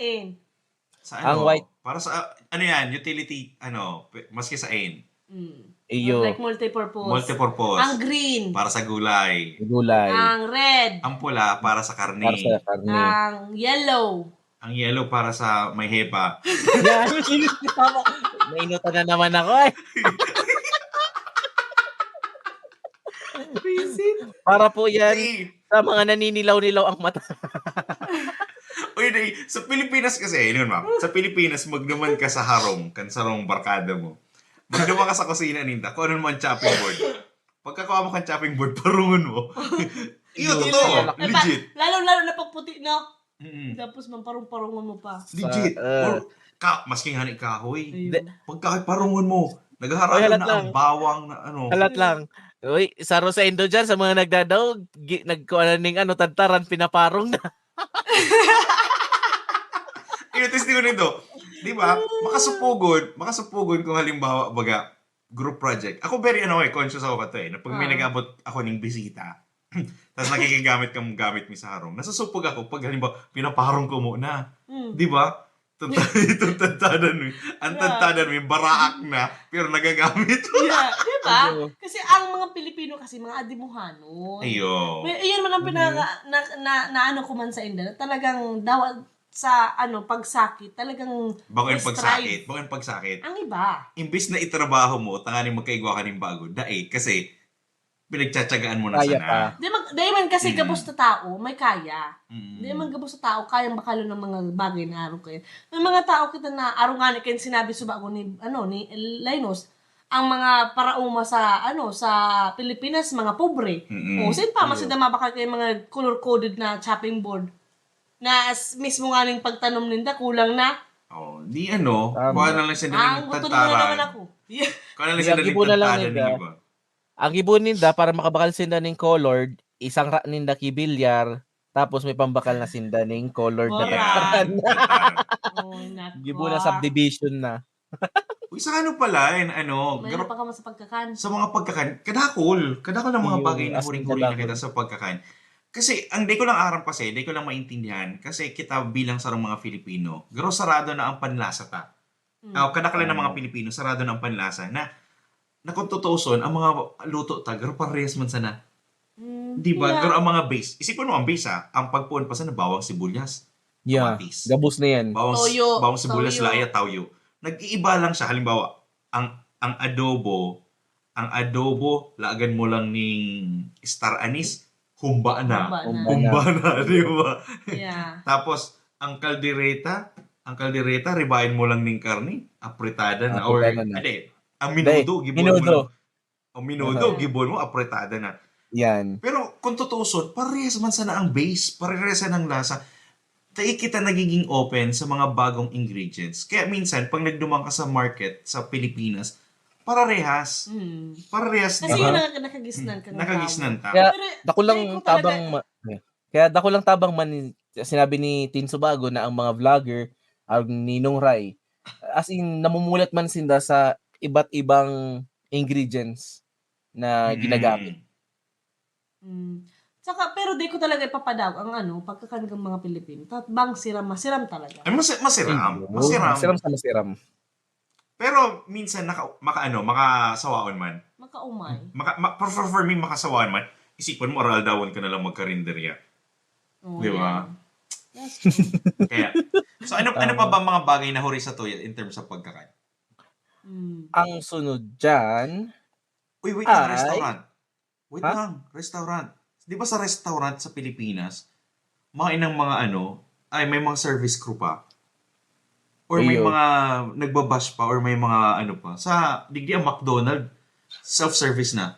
Sa Ang white- para sa, yan, utility, maski sa Iyo. like multipurpose. multipurpose. Ang green. Para sa gulay. Gulay. Ang red. Ang pula, para sa karne. Para sa karne. Ang yellow. Ang yellow, para sa may hepa. Yan. Nainutan na naman ako eh. Para po yan Ay, sa mga naninilaw-nilaw ang mata. Uy, sa Pilipinas kasi, yun ma'am, sa Pilipinas, magnaman ka sa harong, kan sarong barkada mo. Magnaman ka sa kusina ninda, kung ano naman chopping board. Pagkakuha mo kang chopping board, parungon mo. Iyo, totoo. Legit. Lalo-lalo na pagputi, no? Mm-mm. Tapos mamparong-parungon mo pa. Legit. Sa, Maski nga ni kahoy. Ayun. Pagka parungon mo, Oy, naghaharalan halat na lang. ang bawang na Halat lang. Uy, sa Rosendo dyan, sa mga nagdadaw, nagkuha ning tadtaran, pinaparong na. Test ko nito. Di ba? Makasupugod kung halimbawa, baga, group project. Ako conscious ako kato na pag may nag-abot ako ng bisita, tapos nakikigamit kang gamit mi sa harong, nasusupog ako pag halimbawa, pinaparong ko muna. Di ba? Itong tantadan mo. Ang tantadan mo, baraak na, pero nagagamit. Yeah, di ba? Ayun. Kasi ang mga Pilipino kasi mga adimuhano. Ayo. Iyan man ang na ano ko man sa inda. Talagang sa pagsakit, talagang Bago yung strive. pagsakit. Ang iba. Imbis na itrabaho mo, tanganin magkaigwa ka ng bago, kasi pinagtsatsagaan mo na Kaya sana. Di man kasi gabos na tao, may kaya. Mm. Di man gabos na tao, kayang bakalo ng mga bagay na araw kayo. May mga tao kita na araw nga ni sinabi suba ko ni Linus, ang mga parauma sa Pilipinas, mga pobre. Mm-mm. O, sin pa, masidama baka kayo mga color-coded na chopping board na mismo nga ning pagtanom ninda, kulang na. Oh, kuha na lang siya Ang ng gusto na naman tantaran. ako. Yeah. Kuha na lang siya ng Iyagibo na lang tantaran nila. ng iba. Ang gibo ninda para makabakal sinda ning colored, isang ra ninda kibilyar, tapos may pambakal na sinda ning colored na Boran. tagtaran. Yan. Oh, nako. Gibo na subdivision na. Uy, sa ano pala, Mayroon pa ka mo sa pagkakan. sa mga pagkakan, kadakol ng mga Yung bagay na as in huring-huri na kadakol. kita sa pagkakan. Kasi, ang di ko lang aram kasi, di ko lang maintindihan, kasi kita bilang sarang mga Filipino, garo sarado na ang panlasa ta. Kadakalan ng mga Pilipino, sarado na ang panlasa na kung tutuuson, ang mga luto ta, garo parehas man sana. Di ba? Garo ang mga base. Isipin mo ang base ang pagpuan pa sa bawang sibuyas. Yeah, Kamatis. gabos na yan. Bawang sibuyas, Toyo. laya, tawyo. Nag-iiba lang siya. Halimbawa, ang adobo, laagan mo lang ning star anise, humba na. Humba na, di ba? Yeah. Tapos, ang kaldereta, ribahin mo lang ning karni, apretada na. Or, Apretada na. ang minudo, gibon mo Minudo. lang. Ang minudo, gibon mo, apretada na. Yan. Pero kung tutuuson, parehas man sana ang base, parehas ng lasa. Kaya kita nagiging open sa mga bagong ingredients. Kaya minsan, pag nagdumang ka sa market sa Pilipinas, parehas. Parehas, Kasi di yun ba? nakagisnan ka. Nakagisnan ta. Kaya Pero, dako lang feeling ko tabang talaga- kaya dako lang tabang man sinabi ni Tinso Bago na ang mga vlogger ang Ninong Rai as in namumulat man sinda sa iba't ibang ingredients na ginagamit. Saka, pero di ko talaga ipapadaw ang pagkakan ng mga Pilipino. Bang masiram talaga. Ay, masiram. Masiram sa masiram. Pero minsan, makasawaon man. Makaumay. For me, makasawaon man. Isipan mo, oral dawon ka na lang magkarinderya. Oh, Di ba? yeah. That's true. Kaya, so ano pa ba mga bagay na huri sa tuya in terms of pagkakan? Ang sunod dyan, Uy, wait lang, Ay. restaurant. Wait Ha? lang, restaurant. Di ba sa restaurant sa Pilipinas, mga inang mga may mga service crew pa. Or may Ayo. mga nagbabash pa, or may mga pa. Sa digdi ang McDonald's, self-service na.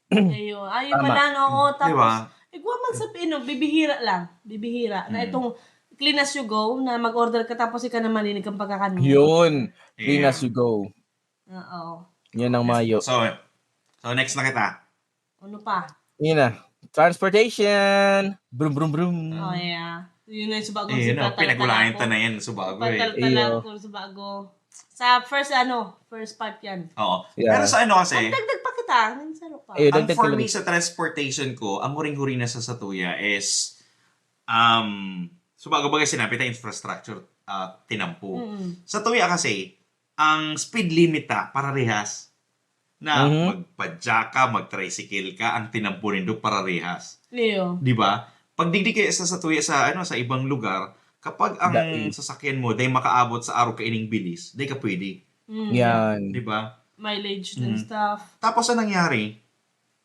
Ayun. Ayun Tama. pala, no? Tapos, Di ba? igwa man sa bibihira lang. Bibihira. Na itong clean as you go, na mag-order ka tapos ikaw na malinig ang pagkakan mo. yun, clean Yeah. as you go. Oo. Yan ang mayo. So next na kita. Ano pa? Yun na. Transportation. Brum brum brum. Oh, yeah. Yun na yung subagong Eh, patal-talan pinagulayan ko. ta na yan sa bago eh. Patal-talan Iyo. ko sa bago. Sa first part yan. Oo. Yeah. Pero sa kasi, Dagdag pa kita. Nansaro pa. Eh, ang dagdag for ko lang. me sa transportation ko, ang huring-huri na sa Satuya is, so bago bagay sinabi tayo, infrastructure, tinampo. Sa Tuya kasi, ang speed limit parehas. Na magpadya ka, mag-tricycle ka, ang tinampo nindo parehas. Leo. Di ba? Pag digdi kayo sa Tuya sa ibang lugar, kapag ang Dai. sasakyan mo day makaabot sa araw kaining bilis, day ka pwede. Yan. Di ba? Mileage and stuff. Tapos ang nangyari,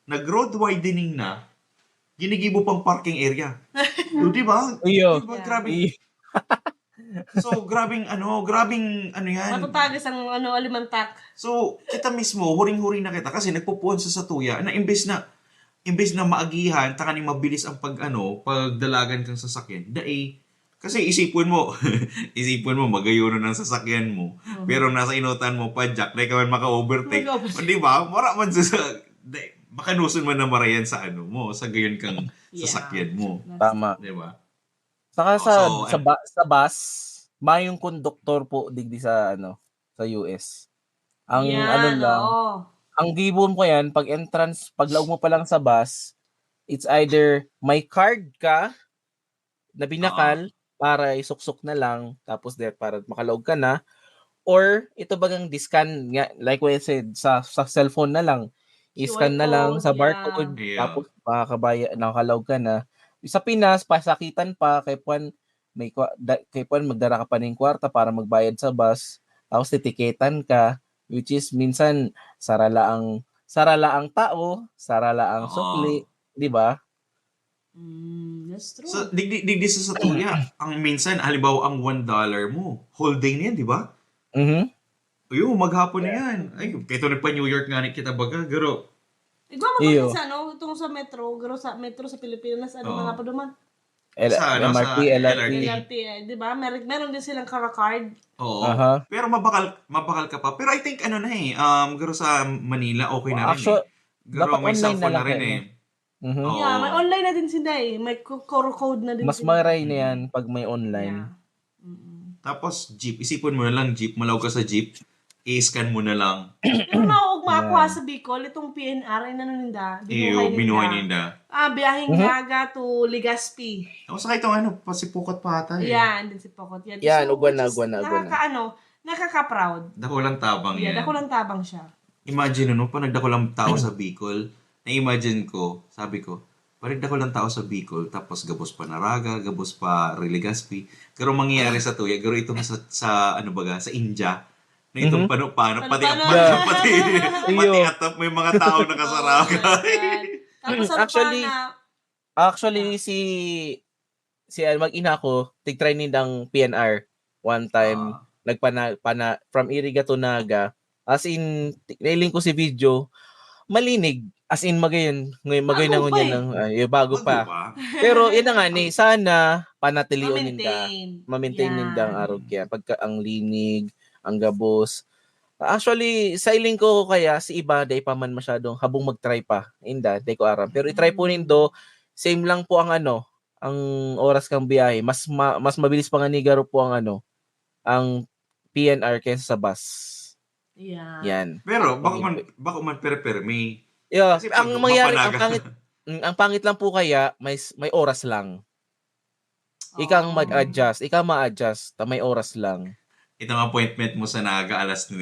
nag-road widening na, ginigibo pang parking area. Di ba? Iyo. Diba? Yeah. Grabe. Iyo. So, grabing yan. Matutagas ang alimantak. So, kita mismo, huring-huri na kita kasi nagpupuan sa Satuya na imbes na maagihan, takaning mabilis ang pagdalagan kang sasakyan. Kasi isipon mo, magayon ng sasakyan mo. Pero nasa inutan mo pa, Jack, na ikaw man maka-overtake. Maka-overtake. Di ba? Mara man makanusun man na marayan sa sa gayon kang Yeah. sasakyan mo. Tama. Di ba? Saka So, sa bus, may yung konduktor po digdi sa US. Ang Yan, lang, oo. ang gibon ko yan, pag paglaog mo pa lang sa bus, it's either may card ka na binakal para isuksok na lang, tapos para makalaog ka na, or ito bagang discan nga, like what I said, sa cellphone na lang, i-scan na lang sa barcode, Yeah. tapos nakalaog ka na. Sa Pinas, pasakitan pa, kay Puan magdara ka pa ng kwarta para magbayad sa bus, tapos titiketan ka, which is minsan sarala ang tao, sarala ang sukli, di ba? That's true. So, digdi sa Satuya, ang minsan, halimbawa, ang $1 mo, whole day na yan, di ba? Mhm. Ayun, maghapon na yan. Ay, kaya nagpa New York nga ni kita baga, garo. Igwa mo Iyo. ba sa itong sa metro, sa metro sa Pilipinas, Oo. mga pa duman? MRT, sa LRT. LRT. LRT, di ba? Meron din silang card. Oo. Aha. Pero mabakal ka pa. Pero I think garo sa Manila, okay na rin. Actually, Garo, Dapat may online na cellphone lang na rin kayo, eh. Mhm. Oo. Yeah, may online na din sila eh. May core code na din Mas sila. maray na yan pag may online. Yeah. Mm-mm. Tapos jeep, isipin mo na lang jeep, malaw ka sa jeep, i-scan mo na lang. Pero naugma ako Yan. sa Bicol, itong PNR ay naninda. Binuhay ninda. Biyaheng Naga to Legazpi. O saka itong ano, pasipukot pa ata eh. Yan, din si Pokot. Yan, Yan, ugwan which na, is ugwan na, ugwan na. nakaka-proud. Dakulang tabang Yeah, yan. dakulang tabang siya. Imagine no, pag nagdakulang tao sa Bicol, na-imagine ko, sabi ko, pag nagdakulang tao sa Bicol, tapos gabos pa Naraga, gabos pa Legazpi, pero mangyayari sa tuya, pero ito sa ano baga, sa India, na itong paano, pati Iyo. atap, may mga tao nakasaraga. Tapos ano Actually, pa na, Actually, si mag-ina ko, tig-try nindang PNR one time. From Iriga to Naga. As in, nailing ko si video, malinig. As in, magayon na Bago pa ngunyan ng, bago pa. Pero, yun na nga ni, sana panatilion ninda. Ma-maintain nindang arogya. Pagka ang linig, ang gabos. Actually, sa iling ko kaya, si iba, day pa man masyadong habong mag-try pa. Inda, day ko aram. Pero i-try po nindo, same lang po ang ang oras kang biyahe. Mas mabilis pa nga ni Garo po ang ang PNR kaysa sa bus. Yeah. Yan. Pero, bako man perpermi. Yeah, Kasi pag ang mangyari, mapanaga- ang pangit lang po kaya, may oras lang. Ikang mag-adjust, ma-adjust, may oras lang. Itong appointment mo sa Naga alas 9,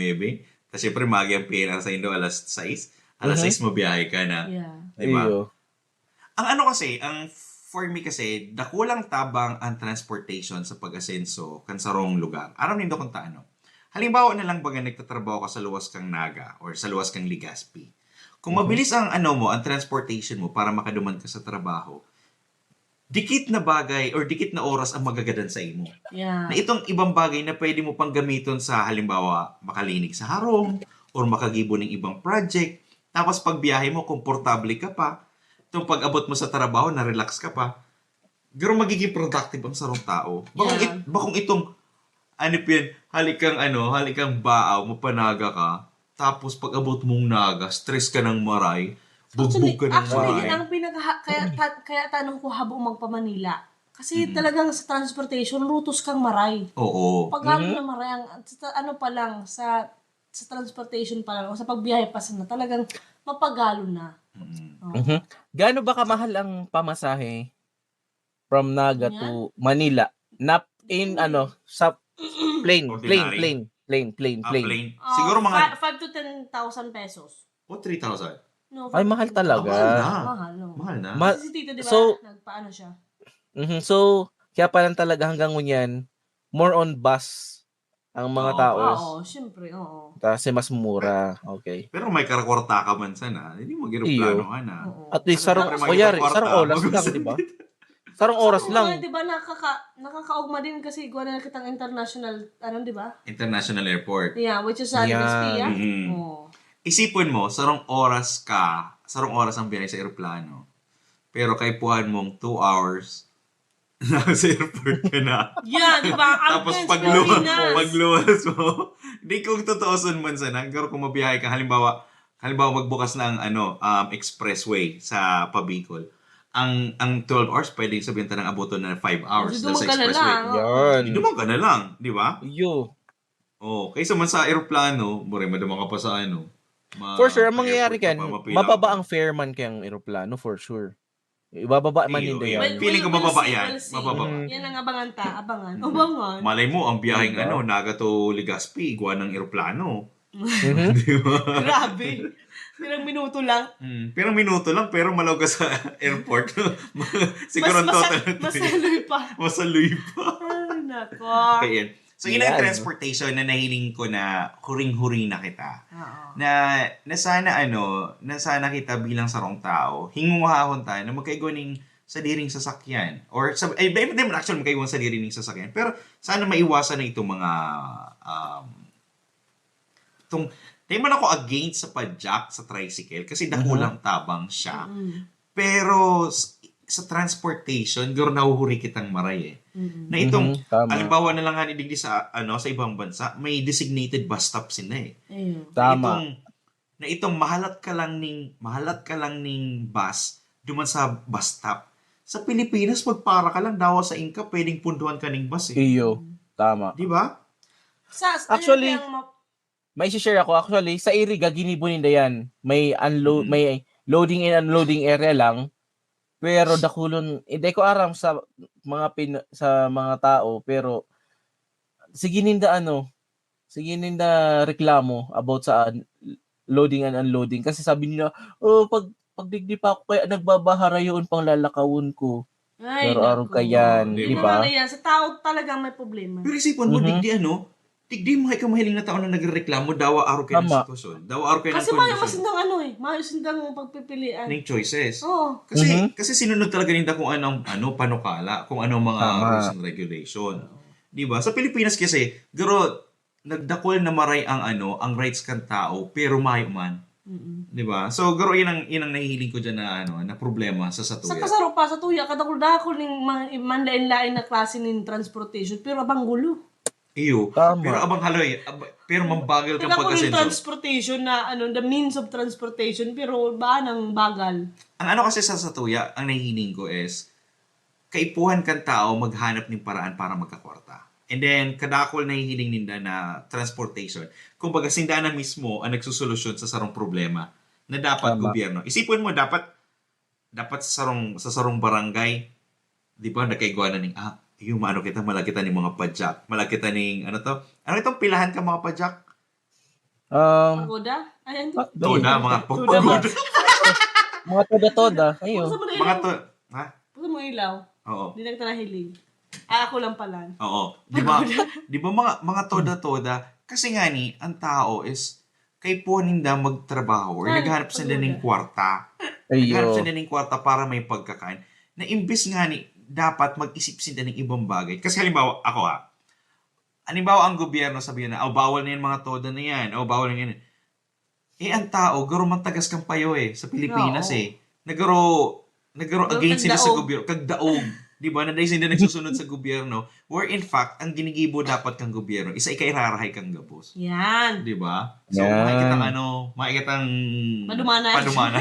tapos syempre magi ang PNR sa Indo alas 6. Alas 6 mo biyahe ka na. Yeah. Diba? Iyo. Ang kasi, for me kasi, dakulang tabang ang transportation sa pag-asenso kan sa wrong lugar. Aram nindo kung taano. Halimbawa na lang baga nagtatrabaho ka sa luwas kang Naga or sa luwas kang Legazpi. Kung mabilis ang ang transportation mo para makaduman ka sa trabaho, dikit na bagay or dikit na oras ang magagadan sa imo. Yeah. Na itong ibang bagay na pwede mo pang gamiton sa halimbawa makalinig sa harong or makagibo ng ibang project. Tapos pag biyahe mo, komportable ka pa. Itong pag-abot mo sa trabaho, na-relax ka pa. Pero magiging productive ang sarong tao. Bakong itong halikang baaw, mapanaga ka. Tapos pag-abot mong Naga, stress ka ng maray. Bugbog ka ng Actually, maray. yun ang kaya tanong ko habang magpa-Manila. Kasi talagang sa transportation, rutos kang maray. Oo. Pag na maray, pa lang, sa transportation pa lang, o sa pagbiyahe pa sana, talagang mapagalo na. Mhm. Gaano ba kamahal ang pamasahe from Naga to Manila? Sa plane. Plane. Siguro mga 5 to 10,000 pesos. 3,000. No, Ay, mahal talaga. Mahal, no. Mahal na. Kasi si Tito, di ba, So- nagpaano siya? So, kaya pa lang talaga hanggang ngunyan, more on bus ang mga Oo. tao. Oo, syempre, oo. Kasi mas mura. Okay. Pero may karakwarta ka man sana. Hindi mo giroplano ka na. Oo. At least, Siyempre, sarong oras mag-kwarta. lang, di ba? Sarong oras lang. Di ba, nakakaugma din kasi gawa na kitang international, di ba? International Airport. Yeah, which is sa Legazpi, yeah? Mhm. Oo. Isipin mo, sarong oras ang biyahe sa aeroplano. Pero kay puhan mong 2 hours, nasa airport ka na. Yeah, di ba? Tapos Ang pagluwas mo, di kung totooson man sana, pero kung mabiyahe ka, halimbawa magbukas na ang expressway sa Pabicol. Ang 12 hours, pwedeng sabihin ng abuton na 5 hours na sa Dumaga na expressway. lang. Yan. Dumaga ka na lang, di ba? Yo. Oh, kaysa man sa aeroplano, bure madama ka pa sa For sure, ang mangyayari airport kan, ka pa, mapila mababa ka. ang fare man kayang eroplano, for sure. Ibababa man Iyo, hindi iyo. yan. Feeling ko We'll mababa see, yan. we'll see. Mababa. Yan ang abangan. Abangan. Malay mo, ang biyaheng Diba? Naga to Legazpi, gawa ng eroplano. Mhm. Di ba? Grabe. Ilang minuto lang. Pero minuto lang, pero malaw ka sa airport. Siguro ang total. Masaloy pa. Masaluy pa. Ay, nako. Okay, yan. So, yun ang Yan. transportation na nahiling ko na huring-huri na kita. Oo. Na sana kita bilang sarong tao, hingungahon tayo na magkaigoning sa diring sasakyan. Or, hindi mo actually magkaigoning sa diring sasakyan. Pero, sana maiwasan na itong mga, hindi man ako against sa padjak sa tricycle kasi dakulang tabang siya. Pero, sa transportation, garo nahuhuri kitang maray eh. Na itong, Tama. halimbawa na lang nga digdi sa ibang bansa, may designated bus stop sila eh. Ayun. Tama. na itong mahalat ka lang ning bus duman sa bus stop. Sa Pilipinas, magpara ka lang dawa sa Inka, pwedeng punduhan ka ning bus eh. Iyo. Tama. Di ba? Actually, ayun, kaya may share ako. Actually, sa Iriga, ginibunin na yan. May may loading and unloading area lang. Pero dakulon, hindi ko aram sa sa mga tao, pero sige ninda reklamo about sa loading and unloading. Kasi sabi nila, pag digdi pa ako kaya nagbabahara yun pang lalakawon ko. Ay, Pero araw naku. ka yan, Di di Naman ba? na yan. Sa tao talagang may problema. Pero isipon mo, Mhm. digdi mo ka mahiling na tao na nagreklamo, dawa araw kayo ng Tama. sitwasyon. Dawa araw kayo ng Kasi mayo kondisyon. masindang pagpipilian. Ng choices. Oo. Kasi sinunod talaga nila kung anong panukala, kung anong mga Tama. rules and regulation. 'Di ba? Sa Pilipinas kasi, garo nagdakol na maray ang rights kan tao pero mayo man. 'Di ba? So garo yun ang nahihiling ko diyan na problema sa Sa satuya. kasaro pa, sa tuya, kadakol-dakol ng manlain-lain na klase ng transportation, pero abang gulo. Iyo. Tama. Pero abang haloy, pero mambagal kang Tingnan ko yung pag-asenso. transportation na, the means of transportation, pero ba ng bagal? Ang kasi sa satuya, ang nahihiling ko is kaipuhan kan tao maghanap ng paraan para magkakwarta. And then, kadakol nahihiling ninda na transportation. Kumbaga, sinda na mismo ang nagsusolusyon sa sarong problema na dapat Tama. gobyerno. Isipin mo, dapat sa sarong barangay, di ba, nakaigwa na ng, yung maano kita, malakita ng mga padyak. Malakita ng, ano itong pilahan ka mga padyak? Pagoda? Ay, hindi. Toda, mga Toda ba? pagoda. Mga toda-toda. Ayo. Puso mo na Mga ilaw. ha? Puso mo ilaw. Oo. Hindi na kita nahilig. Ako lang pala. Oo. Di ba mga toda-toda, kasi nga ni, ang tao is, kay po ninda magtrabaho or Ay, naghanap sila ng pagoda. kwarta. Naghanap Ayo. sila ng kwarta para may pagkakain. Na imbis nga ni, dapat mag-isip sila ng ibang bagay. Kasi halimbawa, halimbawa ang gobyerno sabihin na, bawal na yung mga toda na yan, bawal na yan. Ang tao, garo man tagas kang payo sa Pilipinas Oo. Nagaro against sila sa kagdaog. gobyerno, kagdaog. Di ba? Na dahil sila nagsusunod sa gobyerno, where in fact, ang ginigibo dapat kang gobyerno, isa ikairarahay kang gabos. Yan. Di ba? So, Yan. makikitang Padumanan. padumanan.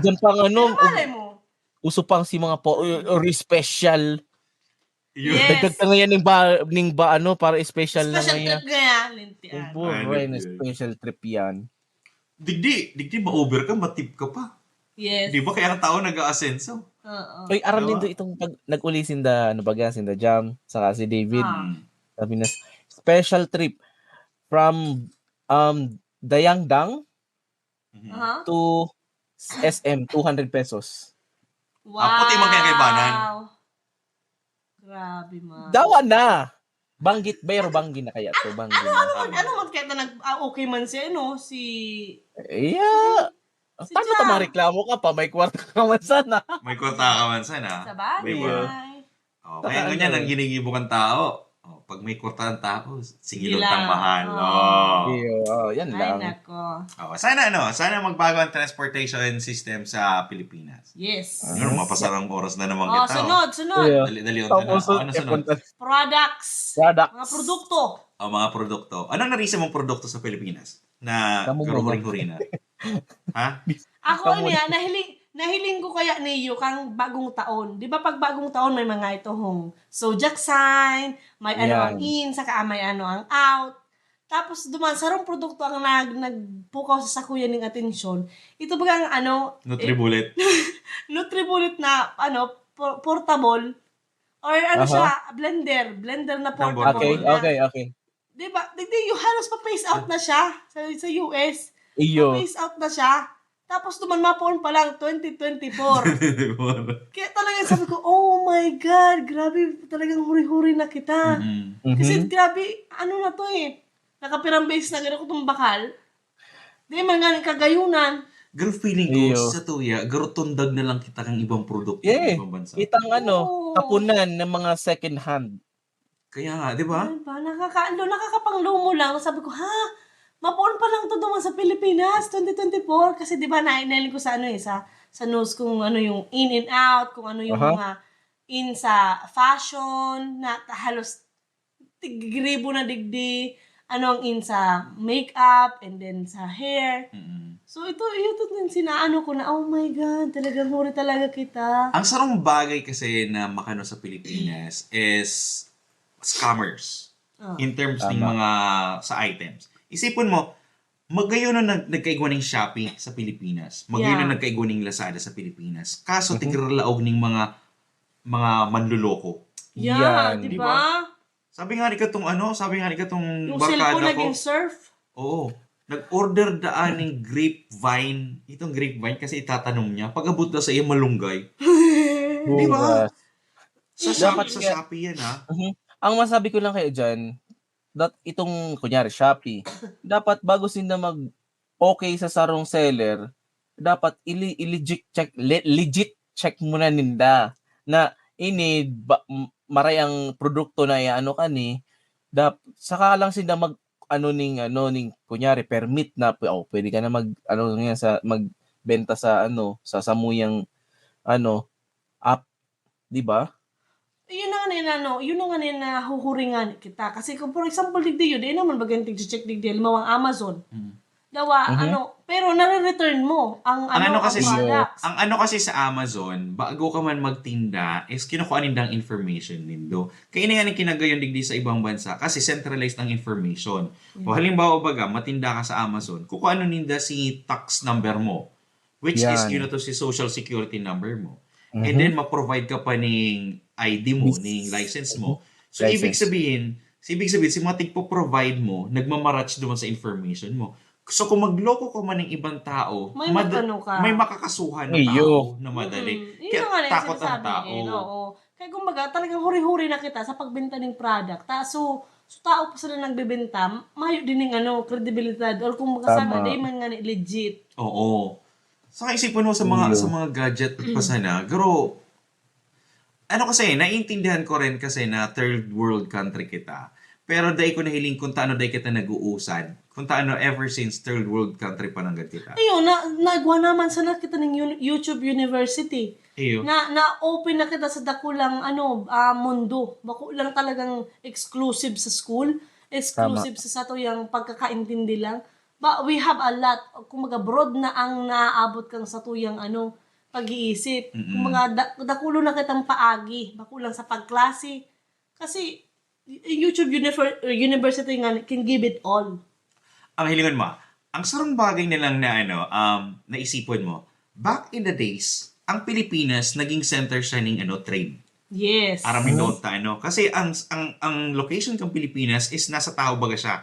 Diyan pang Malay mo. uso pang si mga or special. Yun. Yes. Dagdag ka ngayon ng ba para special na Special ngayon. trip kaya, lintian. Buray na special trip yan. Digdi ma-over ka, matip ka pa. Yes. Di ba? Kaya ang tao nag-aasenso. Oo. Oy, aram Diba? din itong pag nag-uli sinda sinda Jam saka si David. Sabi na special trip from Dayangdang Aha. to SM 200 pesos. Wow. puti man kaya kay Banan. Grabe, ma. Dawa na. Banggit bayro banggi na kaya to banggi. Ano man kaya okay man siya, si... Yeah. Si Paano Jam. ta mareklamo ka pa? May kwarta ka man sana. May kwarta ka man sana. Sa bagay. Diba? Kaya ganyan ang ginigibo kang tao. Pag may kwarta ang tao, sige lang tang mahal. Yan Ay, lang. nako. Sana magbago ang transportation system sa Pilipinas. Yes. Mapasarang oras na naman Oh, kita. sunod. Yeah. Dali on Tapos na. Ano sunod? Products. Products. Mga produkto. Mga produkto. Anong narisa mong produkto sa Pilipinas? Na Kamu mo. huring-huri na? Ha? Ako nahiling ko kaya niyo kang bagong taon. 'Di ba pag bagong taon may mga itong zodiac sign, may Yan. ang in, saka may ang out. Tapos duman sarong produkto ang nagpukaw sa sakuyan ng atensyon. Ito bagang Nutribullet. Nutribullet na portable or siya, blender na portable. Okay. 'Di ba? Yung halos pa-phase out na siya sa US. Iyo. Pa-phase out na siya. Tapos duman mapoon pa lang 2024. Kaya talagang sabi ko, oh my God, grabe, talagang huri-huri na kita. Kasi grabe, na to nakapirang base na gano'n ko itong bakal. Di man nga kagayunan. Garo feeling ko Iyo. sa tuya, garo tundag na lang kita kang ibang produkto Yeah. ng ibang bansa. Itang Oo. tapunan ng mga second hand. Kaya nga, di ba? Ano ba, nakakapanglumo lang. Sabi ko, mapoon pa lang to duman sa Pilipinas, 2024. Kasi di ba, nainalin ko sa sa news kung ano yung in and out, kung ano yung mga in sa fashion, na halos tigribo na digdi, ano ang in sa makeup and then sa hair. Mm-mm. So ito din sinaano ko na, oh my God, talagang huri talaga kita. Ang sarong bagay kasi na makano sa Pilipinas is scammers. Oh. In terms ng Tama. mga sa items. Isipin mo, magayon na nagkaigwa ng Shopee sa Pilipinas. Magayon na nagkaigwa ng Lazada sa Pilipinas. Kaso tigirlaog ng mga manluloko. Yeah, Yan. di Diba? ba? Sabi nga ni katong Yung barkada cellphone ko. naging surf. Oo. Nag-order daan ng grapevine. Itong grapevine kasi itatanong niya. Pag-abot daw sa iyo malunggay. Di ba? Bukas. Sa Dapat kaya- Shopee yan ha. Ang masabi ko lang kayo dyan, itong, kunyari, Shopee, dapat bago sila okay sa sarong seller, dapat legit check muna ninda na maray ang produkto na ano ka ni, saka lang sila ning kunyari permit na pwede ka na magbenta sa sa samuyang app, di ba? Yun na nga na huhuringan kita. Kasi kung for example, digdi yun, di naman baganting check digdi, limawang Amazon. Dawa, pero nare-return mo ang products. Ang ano kasi sa Amazon, bago ka man magtinda, is kinukuha nindang information nindo. Kaya nga ni kinagayon digdi sa ibang bansa kasi centralized ang information. O halimbawa baga, matinda ka sa Amazon, kukuha ninda si tax number mo, which is to si social security number mo. And then ma-provide ka pa ng ID mo, ng license mo. So ibig sabihin si mga tigpo-provide mo, nagmamatch doon sa information mo. So kung magloko ka man ng ibang tao, May makano ka. may makakasuhan na Iyo. tao na madali. Yun Kaya na nga na yung takot ang sinasabi tao. oo. Kaya kumbaga, talagang huri-huri na kita sa pagbenta ng product. So tao pa sila nagbebenta, mayo din ng credibility or kumbaga sa Tama. nga, man nga legit. Oo. Saka isipin mo sa mga gadget pa sana, pero ano kasi, naiintindihan ko rin kasi na third world country kita. Pero dahil ko nahiling kung taano dahil kita nag-uusad. Kung taano ever since third world country pa nanggad kita. Ayun, nagwa naman sana kita ng YouTube University. Iyo. Na-open na kita sa dakulang mundo. Bako lang talagang exclusive sa school. Exclusive sa sato yung pagkakaintindi lang. But we have a lot. Kumaga broad na ang naaabot kang sa tuyang pag-iisip. Kumaga dakulo na kitang paagi. Bako lang sa pagklase. Kasi YouTube University nga can give it all. Ang hilingan mo, ang sarang bagay nilang na naisipon mo, back in the days, ang Pilipinas naging center siya ng trade. Yes. Aramin doon kasi ang location ng Pilipinas is nasa tao baga siya.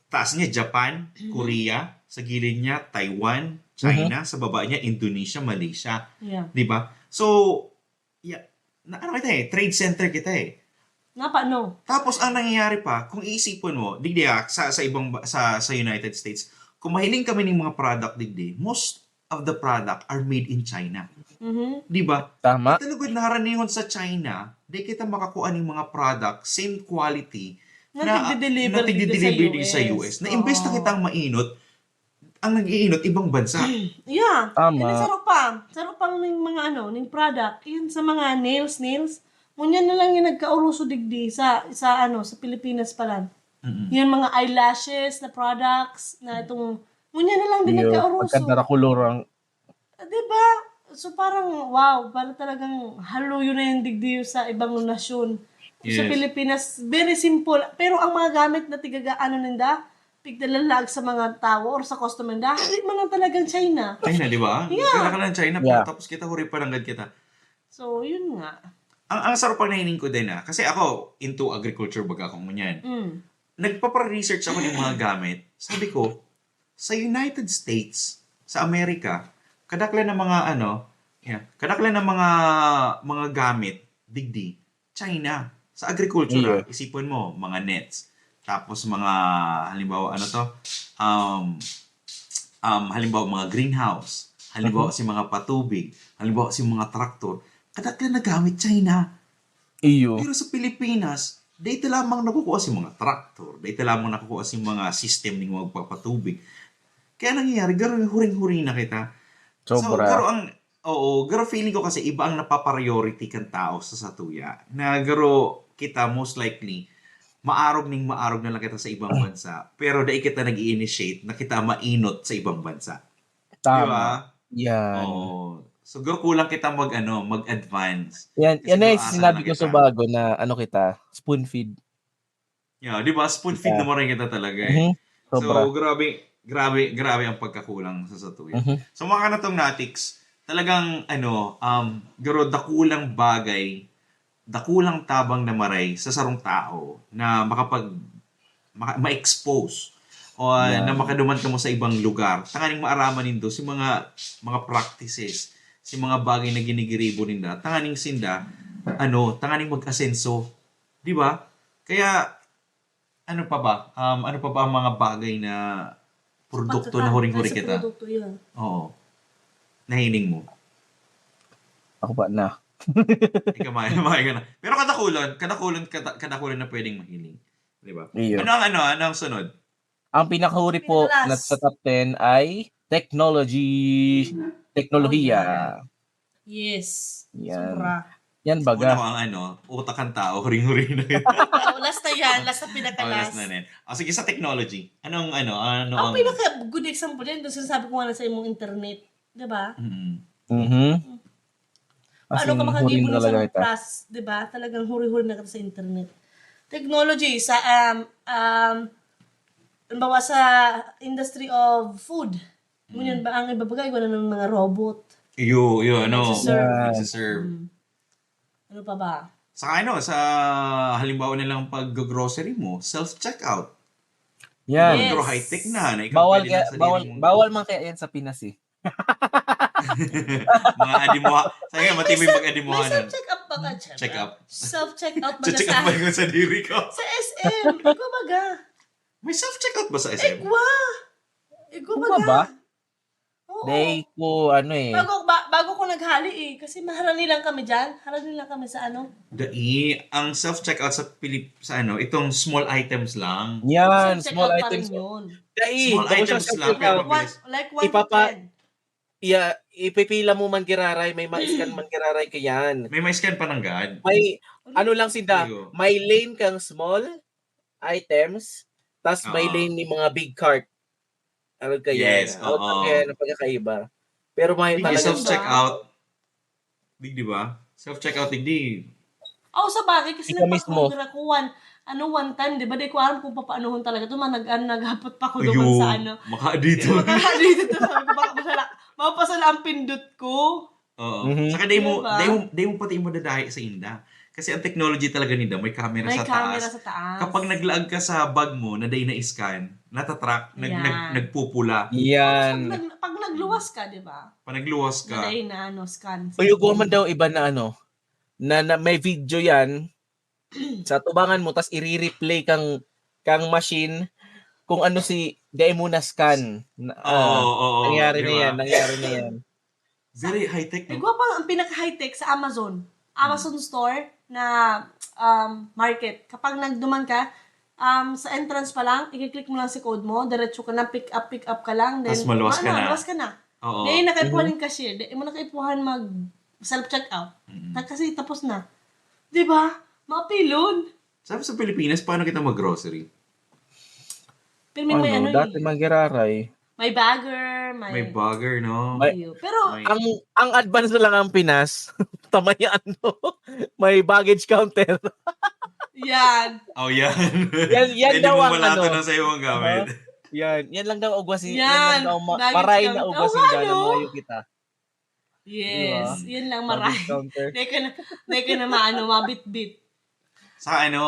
Taas niya Japan, Korea, sa gilid niya Taiwan, China, sa baba niya Indonesia, Malaysia. Yeah. 'Di ba? So, trade center kita eh. Paano? Tapos ang nangyayari pa, kung iisipin mo, digdi sa United States, kung mahiling kami ng mga product digdi, most of the product are made in China. Mhm. 'Di ba? Tama. Talugod naharanihon sa China, di kita makakuha ng mga product, same quality, Na tigde-deliver tigde-deliver dito sa US. Na imbes na kitang mainot, ang nag-iinot ibang bansa. Yeah. Tama. And sarap pang ng mga ng product. Yun sa mga nails. Ngunyan na lang yung nagkauruso digdi sa Pilipinas pala. Yung mga eyelashes na products na itong ngunyan na lang din nagkauruso. Pagkandarakulurang. Diba? So parang wow, parang talagang haluyo na yung digdi sa ibang nasyon. Sa Yes. Pilipinas, very simple. Pero ang mga gamit na ninda, pigdalalag sa mga tao or sa customer nila, hindi man lang talagang China. China, di ba? Yeah. Kailangan ng China, Yeah. tapos kita huri pa langgad kita. So, yun nga. Ang sarap pang nahining ko din kasi ako into agriculture baga akong manyan. Nagpapara-research ako ng mga gamit. Sabi ko, sa United States, sa Amerika, kadaklan ng mga kadaklan ng mga gamit, digdi, China. Sa agriculture, isipin mo, mga nets. Tapos mga, halimbawa, halimbawa mga greenhouse. Halimbawa si mga patubig. Halimbawa si mga traktor. Kadaklan na gamit China. Iyo. Pero sa Pilipinas, dito lamang nakukuha si mga traktor. Dito lamang nakukuha si mga system ng mga pagpatubig. Kaya nangyayari, huring-huring na kita. Sobra. Garo feeling ko kasi iba ang napapriority kang tao sa satuya. Na garo kita most likely, maarog na lang kita sa ibang bansa. Pero dahil kita nag-i-initiate na kita mainot sa ibang bansa. Di ba? Tama. Yan. Oo. Siguro kulang kita mag-advance. Yan Kasi na yung maasa sinabi na ko kita. sa bago na kita, spoon feed. Yeah, di ba? Spoon feed Yeah. na mo rin kita talaga eh. Mhm. Sobra. So, grabe ang pagkakulang sa satuyan. Mhm. So, mga kanatong natics, talagang, garo, dakulang bagay, dakulang tabang na maray sa sarong tao na ma-expose o na makaduman ka mo sa ibang lugar. Tanganing maaraman nindo si mga practices, si mga bagay na ginigiribo ninda. Tanganing sinda, tanganing mag-asenso. Di ba? Kaya, ano pa ba ang mga bagay na produkto na huring-huri Sa kita? produkto yun. Oo. Nahining mo. Ako pa na. Ikaw mahay ka na. Pero kadakulan na pwedeng mahiling. Di ba? Iyo. Ano ang sunod? Ang pinakahuri po na Pinalas. sa top 10 ay technology. Teknolohiya. Yes. Yan. Sobra. Yan Una baga. ko ang utak ang tao, huring-huri na yun. Last na yan. Last na Oh, pinakalas. last na rin. Sige, sa technology. Ano Ang ang... pinaka-good example yan, doon sinasabi ko nga na sa imong internet. Diba? Mm. Mhm. As Paano in, ka makagibo huling ng talaga isang ito. class, di ba? Talagang huri-huri na kita sa internet. Technology, sa, halimbawa sa industry of food. Ngunyan ba ang ibabagay ko na ng mga robot? Nagsiserve. Ano pa ba? Sa halimbawa na lang pag-grocery mo, self-checkout. Yan. Yes. Pero high-tech na. Ikaw Bawal pwede na kaya, sarili mong- bawal man kaya yan sa Pinas eh. mga adimuha. Sige, matibay May mag-adimuhanan. self-check-up ba ka? Check-up. Self-check-out ba ka Check sa, up ba yun sa diri ko? sa SM? Ikaw baga? May self-checkout ba sa SM? Ikaw Kung baga? ba? Oo. Day ko, Bago ko naghali eh. Kasi maharani lang kami dyan. Harani lang kami sa Ang self-checkout sa itong small items lang. Yan, Self-checkout small pa items. rin yun. Dai, Small bago items siya lang, pero self-checkout. mabilis. Like 1 to Ipapa- 10. Ipipila mo man giraray, may ma-scan man giraray ka yan. May scan pa ng God. May, ano lang sinda, Ayo. may lane kang small items, tas may Oo. lane ni mga big cart. Ano kaya? Yes, oo. Kaya na pagkakaiba. Pero may Hindi talaga self-checkout. Di ba? Self-checkout, hindi. Sa bagay kasi Ikaw mismo. nagpakumpira ko one time, di ba? Di ko alam kung papaanohon talaga ito. Naghapot pa ko doon sa Maka dito. Dito to, sabi ko, baka mapasala ang pindot ko. Oo. Mhm. Saka day mo Diba? pati mo dadahi sa inda. Kasi ang technology talaga nila, may camera May sa camera taas. sa taas. Kapag naglaag ka sa bag mo na day na-scan, natatrack, Yan. nagpupula. yan. Pag nagluwas ka, di ba? Pag nagluwas ka, Naday na scan. Uyugo man daw iba na na may video yan sa tubangan mo, tas i-replay kang machine kung ano dahil mo na scan. oo. Nangyari diba? na yan. Very high-tech, no? Ikaw pa ang pinaka-high-tech sa Amazon. Amazon store na market. Kapag nagduman ka, sa entrance pa lang, i-click mo lang si code mo, diretso ka na, pick up ka lang. Then, Tas maluwas ka na. Maluwas ka na. Oo. Then, nakaipuhan yung cashier. Then, mo nakaipuhan mag self-checkout. Kasi tapos na. Di ba? Mapilon. Sabi sa Pilipinas, paano kita mag-grocery? Pero may ano Dati eh. magiraray. May bagger, may... May bagger, no? Pero, May- Ang advance na lang ang Pinas, tamayan may baggage counter. yan. Oh, yan. Yan Pwede daw mo ang malato ng sa iyong gamit. Yan lang daw ugwasin. Yan, Yan lang daw baggage maray na counter. ugwasin Oo, dyan ano? ang mayo kita. Yes. Yan lang Baggage maray. counter. Hindi ka na mabit-bit. Sa ano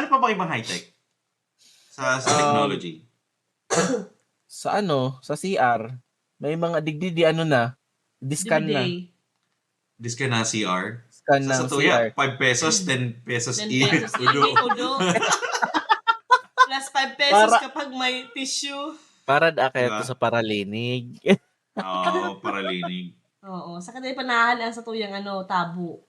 pa ba ibang high-tech? Sa technology? Sa CR, may mga digdi discan na. Day. Diska na CR? Scan ng Sa tuya, CR. 5 pesos, 10 pesos 10 each. pesos. Udo. Plus 5 pesos kapag may tissue. Para kaya Diba? to sa paralinig. Oo, paralinig. Oo. Sa kanila panahalaan sa tuyang tabo.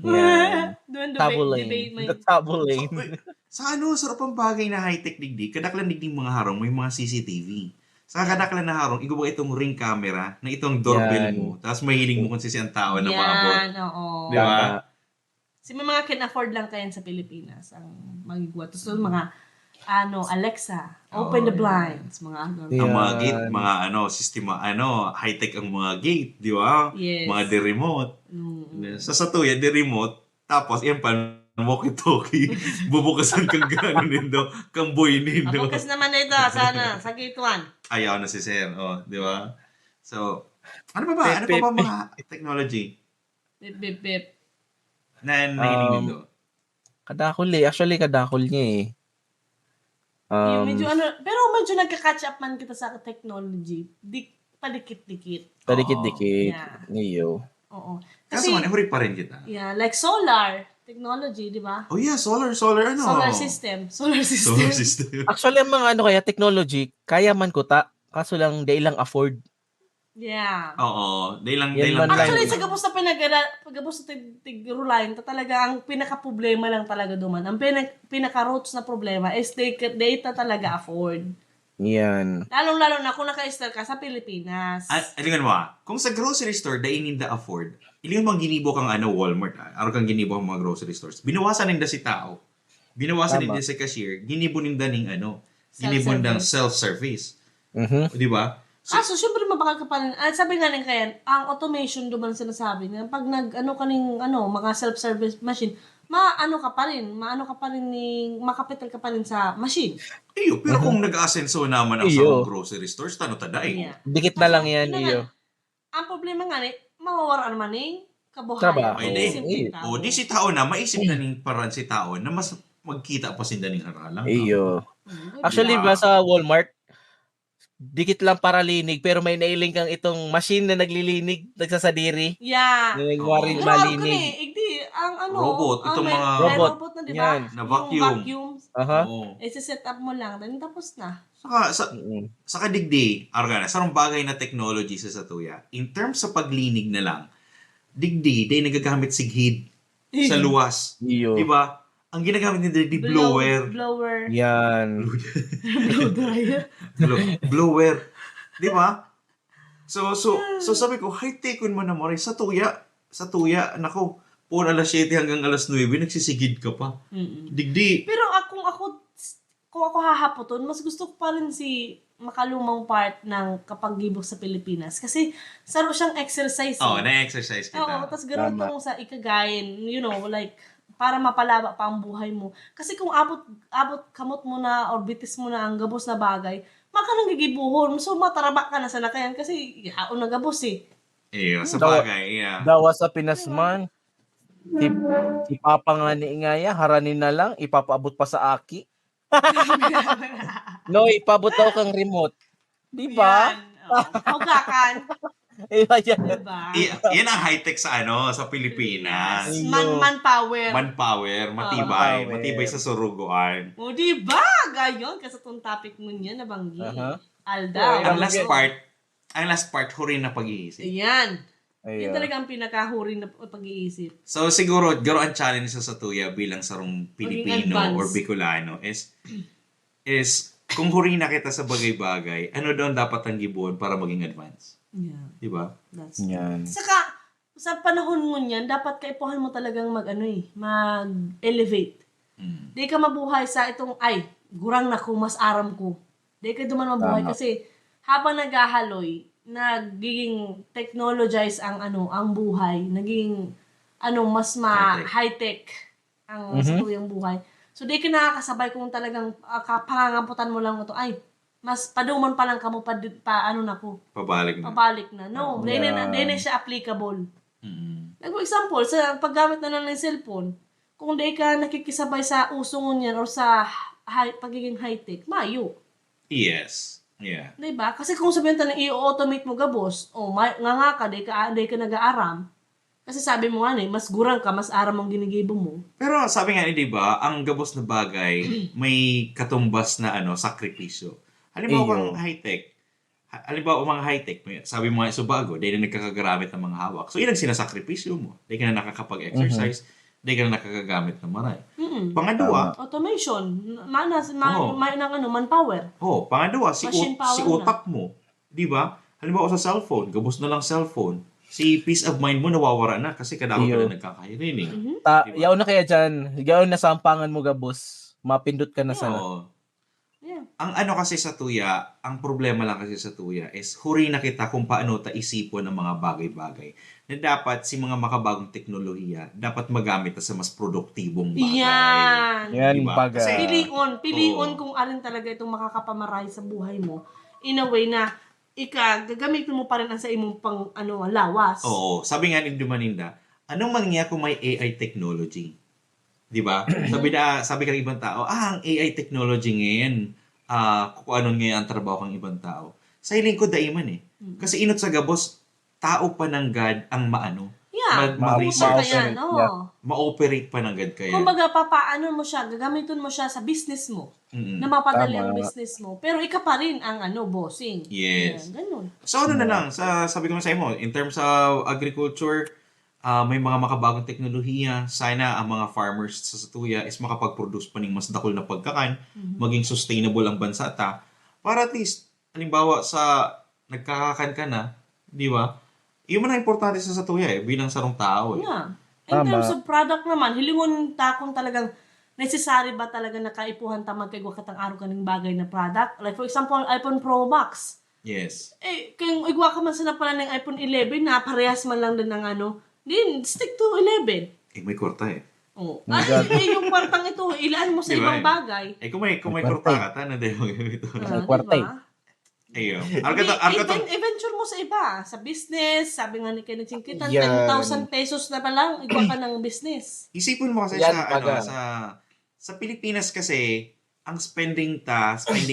Yan. Doon Tabo debate lane. The tabo lane. Sa sarap ang bagay na high-tech digdi. Kadaklan digdi mga harong, may mga CCTV. Sa kadaklan na harong, ikaw ba itong ring camera na itong doorbell Yan. mo, tapos mahiling mo kung sisi ang tao na maabot. Yan, oo. Di ba? Kasi may mga can afford lang kayan sa Pilipinas ang magigwa. Tapos mga Alexa, open the blinds, mga Ang mga gate, mga sistema, high-tech ang mga gate, di ba? Yes. Mga de-remote. Sa tuya, de-remote, tapos yan pa, walkie-talkie, bubukasan kang gano'n nindo, kang boy nindo. Bukas naman na ito, sana, sa gate 1. Ayaw na si Sir, di ba? So, ano pa ba? Ano pa ba mga technology Bip, bip, bip. na nahiling nindo? Kadakol Actually, kadakol niya eh. Yung medyo pero medyo nagka-catch up man kita sa technology. Padikit-dikit. Padikit-dikit. Yeah. Ngayon. Oo. Kaso man, huri pa rin kita. Yeah, like solar technology, di ba? Oh yeah, solar Solar system. Solar system. Actually, ang mga kaya technology, kaya man ko kaso lang, di ilang afford. Yeah. Oo. Yan man Actually, lang. sa gabos na pagabos sa tig-rulayan, talaga ang pinaka-problema lang talaga duman. Ang pinaka-roots na problema is data talaga afford. Yan. Lalong-lalo na kung naka-install ka sa Pilipinas. Alingan mo kung sa grocery store, dahil hindi afford, ilingan mo ginibo kang Walmart, araw kang ginibo ang mga grocery stores. Binawasan ninda si tao. Binawasan ninda si cashier. Ginibo ninda ning ginibo ninda self-service. Di ba? So syempre mabakal ka pa rin. Sabi nga rin kaya, ang automation duman sinasabi nga, pag mga self-service machine, maano ka pa rin makapital ka pa rin sa machine. Pero kung nag-asenso naman ang sa mga grocery stores, tano taday. Yeah. Dikit na lang yan, Ang problema nga ni, mawawara naman ng kabuhayan. Trabaho. Di si tao na, maisip na ning paran si tao na mas magkita pa sinda ning haralang. Actually, ba sa Walmart, dikit lang para linig, pero may nailing kang itong machine na naglilinig, nagsasadiri. Yeah. Nagwaring Pero malinig. Robot, itong mga robot na, di ba? yan, na vacuum. Yung Oo. set up mo lang, then tapos na. Saka digdi, sarong bagay na technology sa satuya. In terms sa paglinig na lang, digdi, day nagagamit sighid sa luwas. Di ba? Ang ginagamit nila di blower. Yan. Blow dryer. Blower. Di ba? So sabi ko, high-tech mo na mo rin. Sa tuya, nako, puro alas 7 hanggang alas 9, nagsisigid ka pa. Digdi. Pero kung ako hahapoton, mas gusto ko pa rin si makalumang part ng kapag gibok sa Pilipinas. Kasi saro siyang exercise. Na-exercise kita. Oo, tapos gano'n tong sa ikagayin, like, para mapalaba pa ang buhay mo. Kasi kung abot kamot mo na or bitis mo na ang gabos na bagay, maka nang gigibuhon. So mataraba ka na sa nakayan kasi haon na gabos eh. Sa bagay, Dawa sa Pinasman. Si Papa nga ni Ingaya, haranin na lang, ipapaabot pa sa aki. No, ipabot daw kang remote. Di ba? Hugakan. Diba? Yan ang high-tech sa Pilipinas. Manpower. Matibay sa suruguan. O, diba? Gayon, kasi itong topic mo niya, nabanggi. Alda. Ang last part, huri na pag-iisip. Ayan. Yan talaga ang pinakahuri na pag-iisip. So, siguro, ang challenge sa tuya bilang sarong Pilipino or Bicolano is kung huri na kita sa bagay-bagay, ano daw dapat ang gibuon para maging advance? Yeah. Diba? That's yan. Saka, sa panahon mo niyan, dapat kaipuhan mo talagang mag-elevate. Di ka mabuhay sa itong, gurang na ko, mas aram ko. Di ka duman mabuhay kasi habang naghahaloy, nagiging technologize ang buhay, naging mas high-tech ang sa tuyang buhay. So di ka nakakasabay kung talagang pangangamputan mo lang ito, mas paduman pa lang kamo Pabalik na. No, di na siya applicable. Like for example, sa paggamit na lang ng cellphone, kung di ka nakikisabay sa usong niyan or sa pagiging high-tech, mayo. Yes. Yeah. Diba? Kasi kung sabihin tayo i-automate mo gabos, nga ka, di ka nag-aaram. Kasi sabi mo nga mas gurang ka, mas aram ang ginigibo mo. Pero sabi nga di ba, ang gabos na bagay, may katumbas na sakripisyo. Halimbawa kang high-tech, mga high-tech, sabi mo nga bago, dahil na nagkakagamit ng mga hawak. So, yun ang sinasakripisyo mo. Dahil ka na nakakapag-exercise, dahil ka na nakakagamit ng maray. Pangalawa, automation. Manpower. Pangalawa, si utak mo. Di ba? Halimbawa sa cellphone, gabos na lang cellphone. Si peace of mind mo nawawala na kasi kadako ka Iyo. na nagkakahirin eh. Diba? Yaon na kaya dyan. Yaon na sampangan mo gabos. Mapindot ka na sana. Oo. Yeah. Ang ano kasi sa tuya, ang problema lang kasi sa tuya is huri na kita kung paano ta isipon ang mga bagay-bagay na dapat si mga makabagong teknolohiya dapat magamit sa mas produktibong bagay. Yan. Yan, Diba? bagay. Kasi- Piliin Oo. kung alin talaga itong makakapamaray sa buhay mo in a way na gagamitin mo pa rin ang sa imong pang lawas. Oo, sabi nga ni Dumaninda, anong mangyayari kung may AI technology? 'Di ba? sabi ka ng ibang tao, ang AI technology ngayon, kung ano ngayon ang trabaho ng ibang tao. Sa hiling ko daiman eh. Kasi inot sa gabos, tao pa ng God ang maano. Yeah. Mag-research. Ka yan, oo. Yeah. Ma-operate pa ng God kaya. Kumbaga, papaano mo siya, gagamitin mo siya sa business mo. Mm-mm. Na mapadali Tama. ang business mo. Pero ika pa rin ang bossing. Yes. Yan, ganun. So ano na lang, sabi ko na sa inyo, in terms of agriculture, may mga makabagong teknolohiya. Sana ang mga farmers sa Satuya is makapag-produce pa ng mas dakol na pagkakan, maging sustainable ang bansa ta. Para at least, halimbawa sa nagkakakan ka na, di ba? Yun man ang importante sa Satuya bilang sarong tao eh. Yeah. In Tama. terms of product naman, hilingon ta kung talagang necessary ba talaga na kaipuhan ta magkaigwa katang araw kaning bagay na product. Like for example, iPhone Pro Max. Yes. Kung igwa ka man sana pala ng iPhone 11 na parehas man lang din ng din stick to 11. May kwarta eh. Oh. My Yung kwartang ito, ilaan mo sa Diba ibang eh? bagay. Kung may kwarta ka, tana dahil mo ito. May kwarta eh. Ayun. Adventure mo sa iba. Sa business, sabi nga ni Kenneth Singkitan, Yan. 10,000 pesos na pa lang, igwa ka ng business. Isipin mo kasi Yan, sa baga. sa Pilipinas kasi ang spending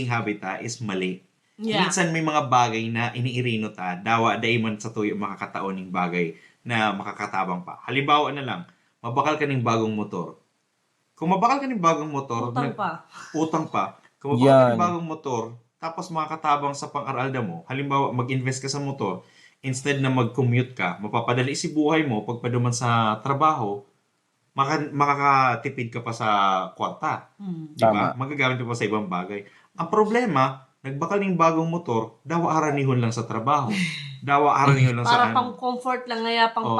habit is mali. Yeah. Minsan may mga bagay na iniirino ta, dawa daiman sa tuyo makakataon ng bagay na makakatabang pa. Halimbawa na lang, mabakal ka ng bagong motor. Kung mabakal ka ng bagong motor, utang pa. Kung mabakal ka Yan. ng bagong motor, tapos makakatabang sa pang-aralda mo, halimbawa mag-invest ka sa motor, instead na mag-commute ka, mapapadali si buhay mo pagpaduman sa trabaho, makakatipid ka pa sa kwarta. Di ba? Tama. Magagamit mo pa sa ibang bagay. Ang problema, nagbakal ng bagong motor, dawa aranihon lang sa trabaho. Dawa aranihon lang Para sa pang comfort lang ngaya, pang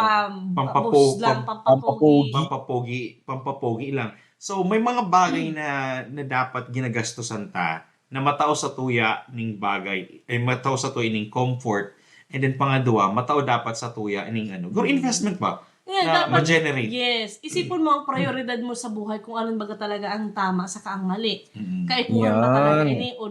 Pampapo- boost lang, pampapogi. pampapogi lang. So, may mga bagay na dapat ginagastusan ta na matao sa tuya ning bagay, matao sa tuya ning comfort, and then pangadua, matao dapat sa tuya ning Guro investment ba? Yeah, Na ma-generate. Yes. Isipin mo ang prioridad mo sa buhay kung alin baga talaga ang tama sa ang mali. Mm. Kaipuhan ba Yan. talaga ini o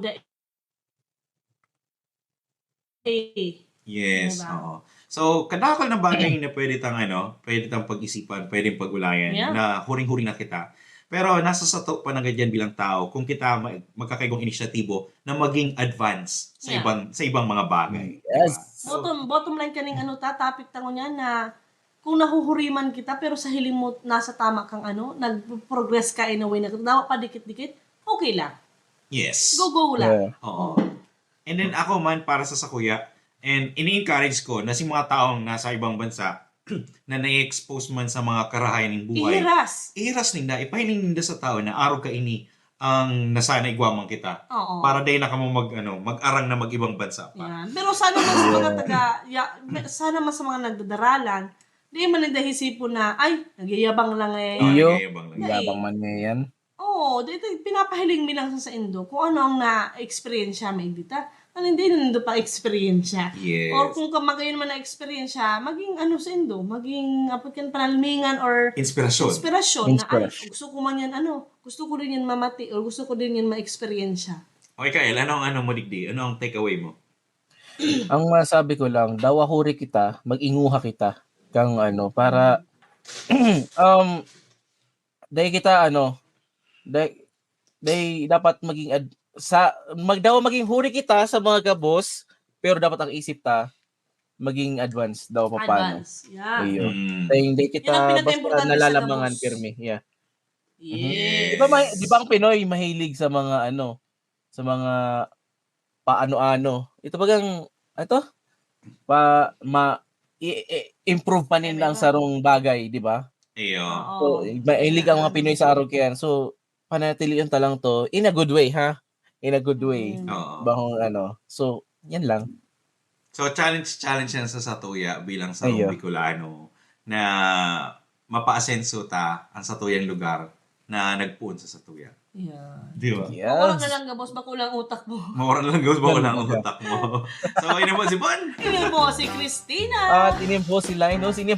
Yes, Diba? oo. So, kadakal na bagay na pwede tang pag-isipan, pwedeng pag-ulayan, Yeah. na huring-huri na kita. Pero nasa sato pa na ganyan bilang tao kung kita magkakaigong inisyatibo na maging advance sa Yeah. ibang mga bagay. Yes. Diba? So, bottom line kaning topic tango niya na kung nahuhuriman kita pero sa hiling mo nasa tama kang nag-progress ka in a way na dawa pa dikit-dikit, okay lang. yes. Go lang. Yeah. Oo. And then ako man para sa sakuya, and ini-encourage ko na si mga taong nasa ibang bansa na na-expose man sa mga karahayan ng buhay. Ihiras ninda, ipahiling ninda sa tao na araw ka ini ang nasana igwamang kita. Oo. Para dahil na kamo mag-arang na mag-ibang bansa pa. Yan. Pero sana mas mga sana mas sa mga nagdadaralan, di man nagdahisipon na, ay, nagyayabang lang eh. Iyo. Nagyayabang lang. Yabang man niya yan. Oo, dito pinapahiling mi lang sa Indo kung ano ang na-experience may dita. Hindi nando pa experience. Yes. Or kung kamagayon man na experience maging sa Indo, maging apot panalmingan or Inspirasyon. inspirasyon na ay gusto ko man yan gusto ko rin yan mamati or gusto ko din yan ma-experience. Okay, Kyle, ano ang mo digdi? Ano ang takeaway mo? Ang masabi ko lang, dawahuri kita, mag-inguha kita kang para dahil kita dahil dapat maging maging huri kita sa mga gabos, pero dapat ang isip ta maging advance daw paano. Advance. Yeah. Iyo. Mm. Dahil hindi Yun ang kita pinaka-importante basta sa nalalamangan gabos. pirmi. Yeah. Yes. Di ba ang Pinoy mahilig sa mga sa mga paano-ano. Ito bagang improve pa nila ang sarong bagay, di ba? Ayo. Oo. So, mahilig ang mga Pinoy sa araw kaya. So, panatilian ta lang to in a good way, ha? In a good way. Oo. Bahong So, yan lang. So, challenge yan sa Satuya bilang sarong Ayo. Bicolano na mapaasenso ta ang satuyang lugar na nagpuon sa Satuya. Yeah. Di ba? Makulang Yes. na lang gabos, makulang utak mo. Mawara lang gawin ba lang ang utak mo. So, ina mo si Bon. Ini mo si Christina. At ini po si Linus, ini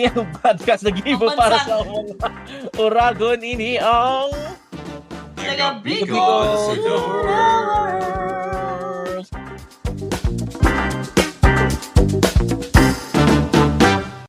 ang podcast na gibo para sa mga Oragon, ini ang Taga Bicol Bicol. Sudor. Flower.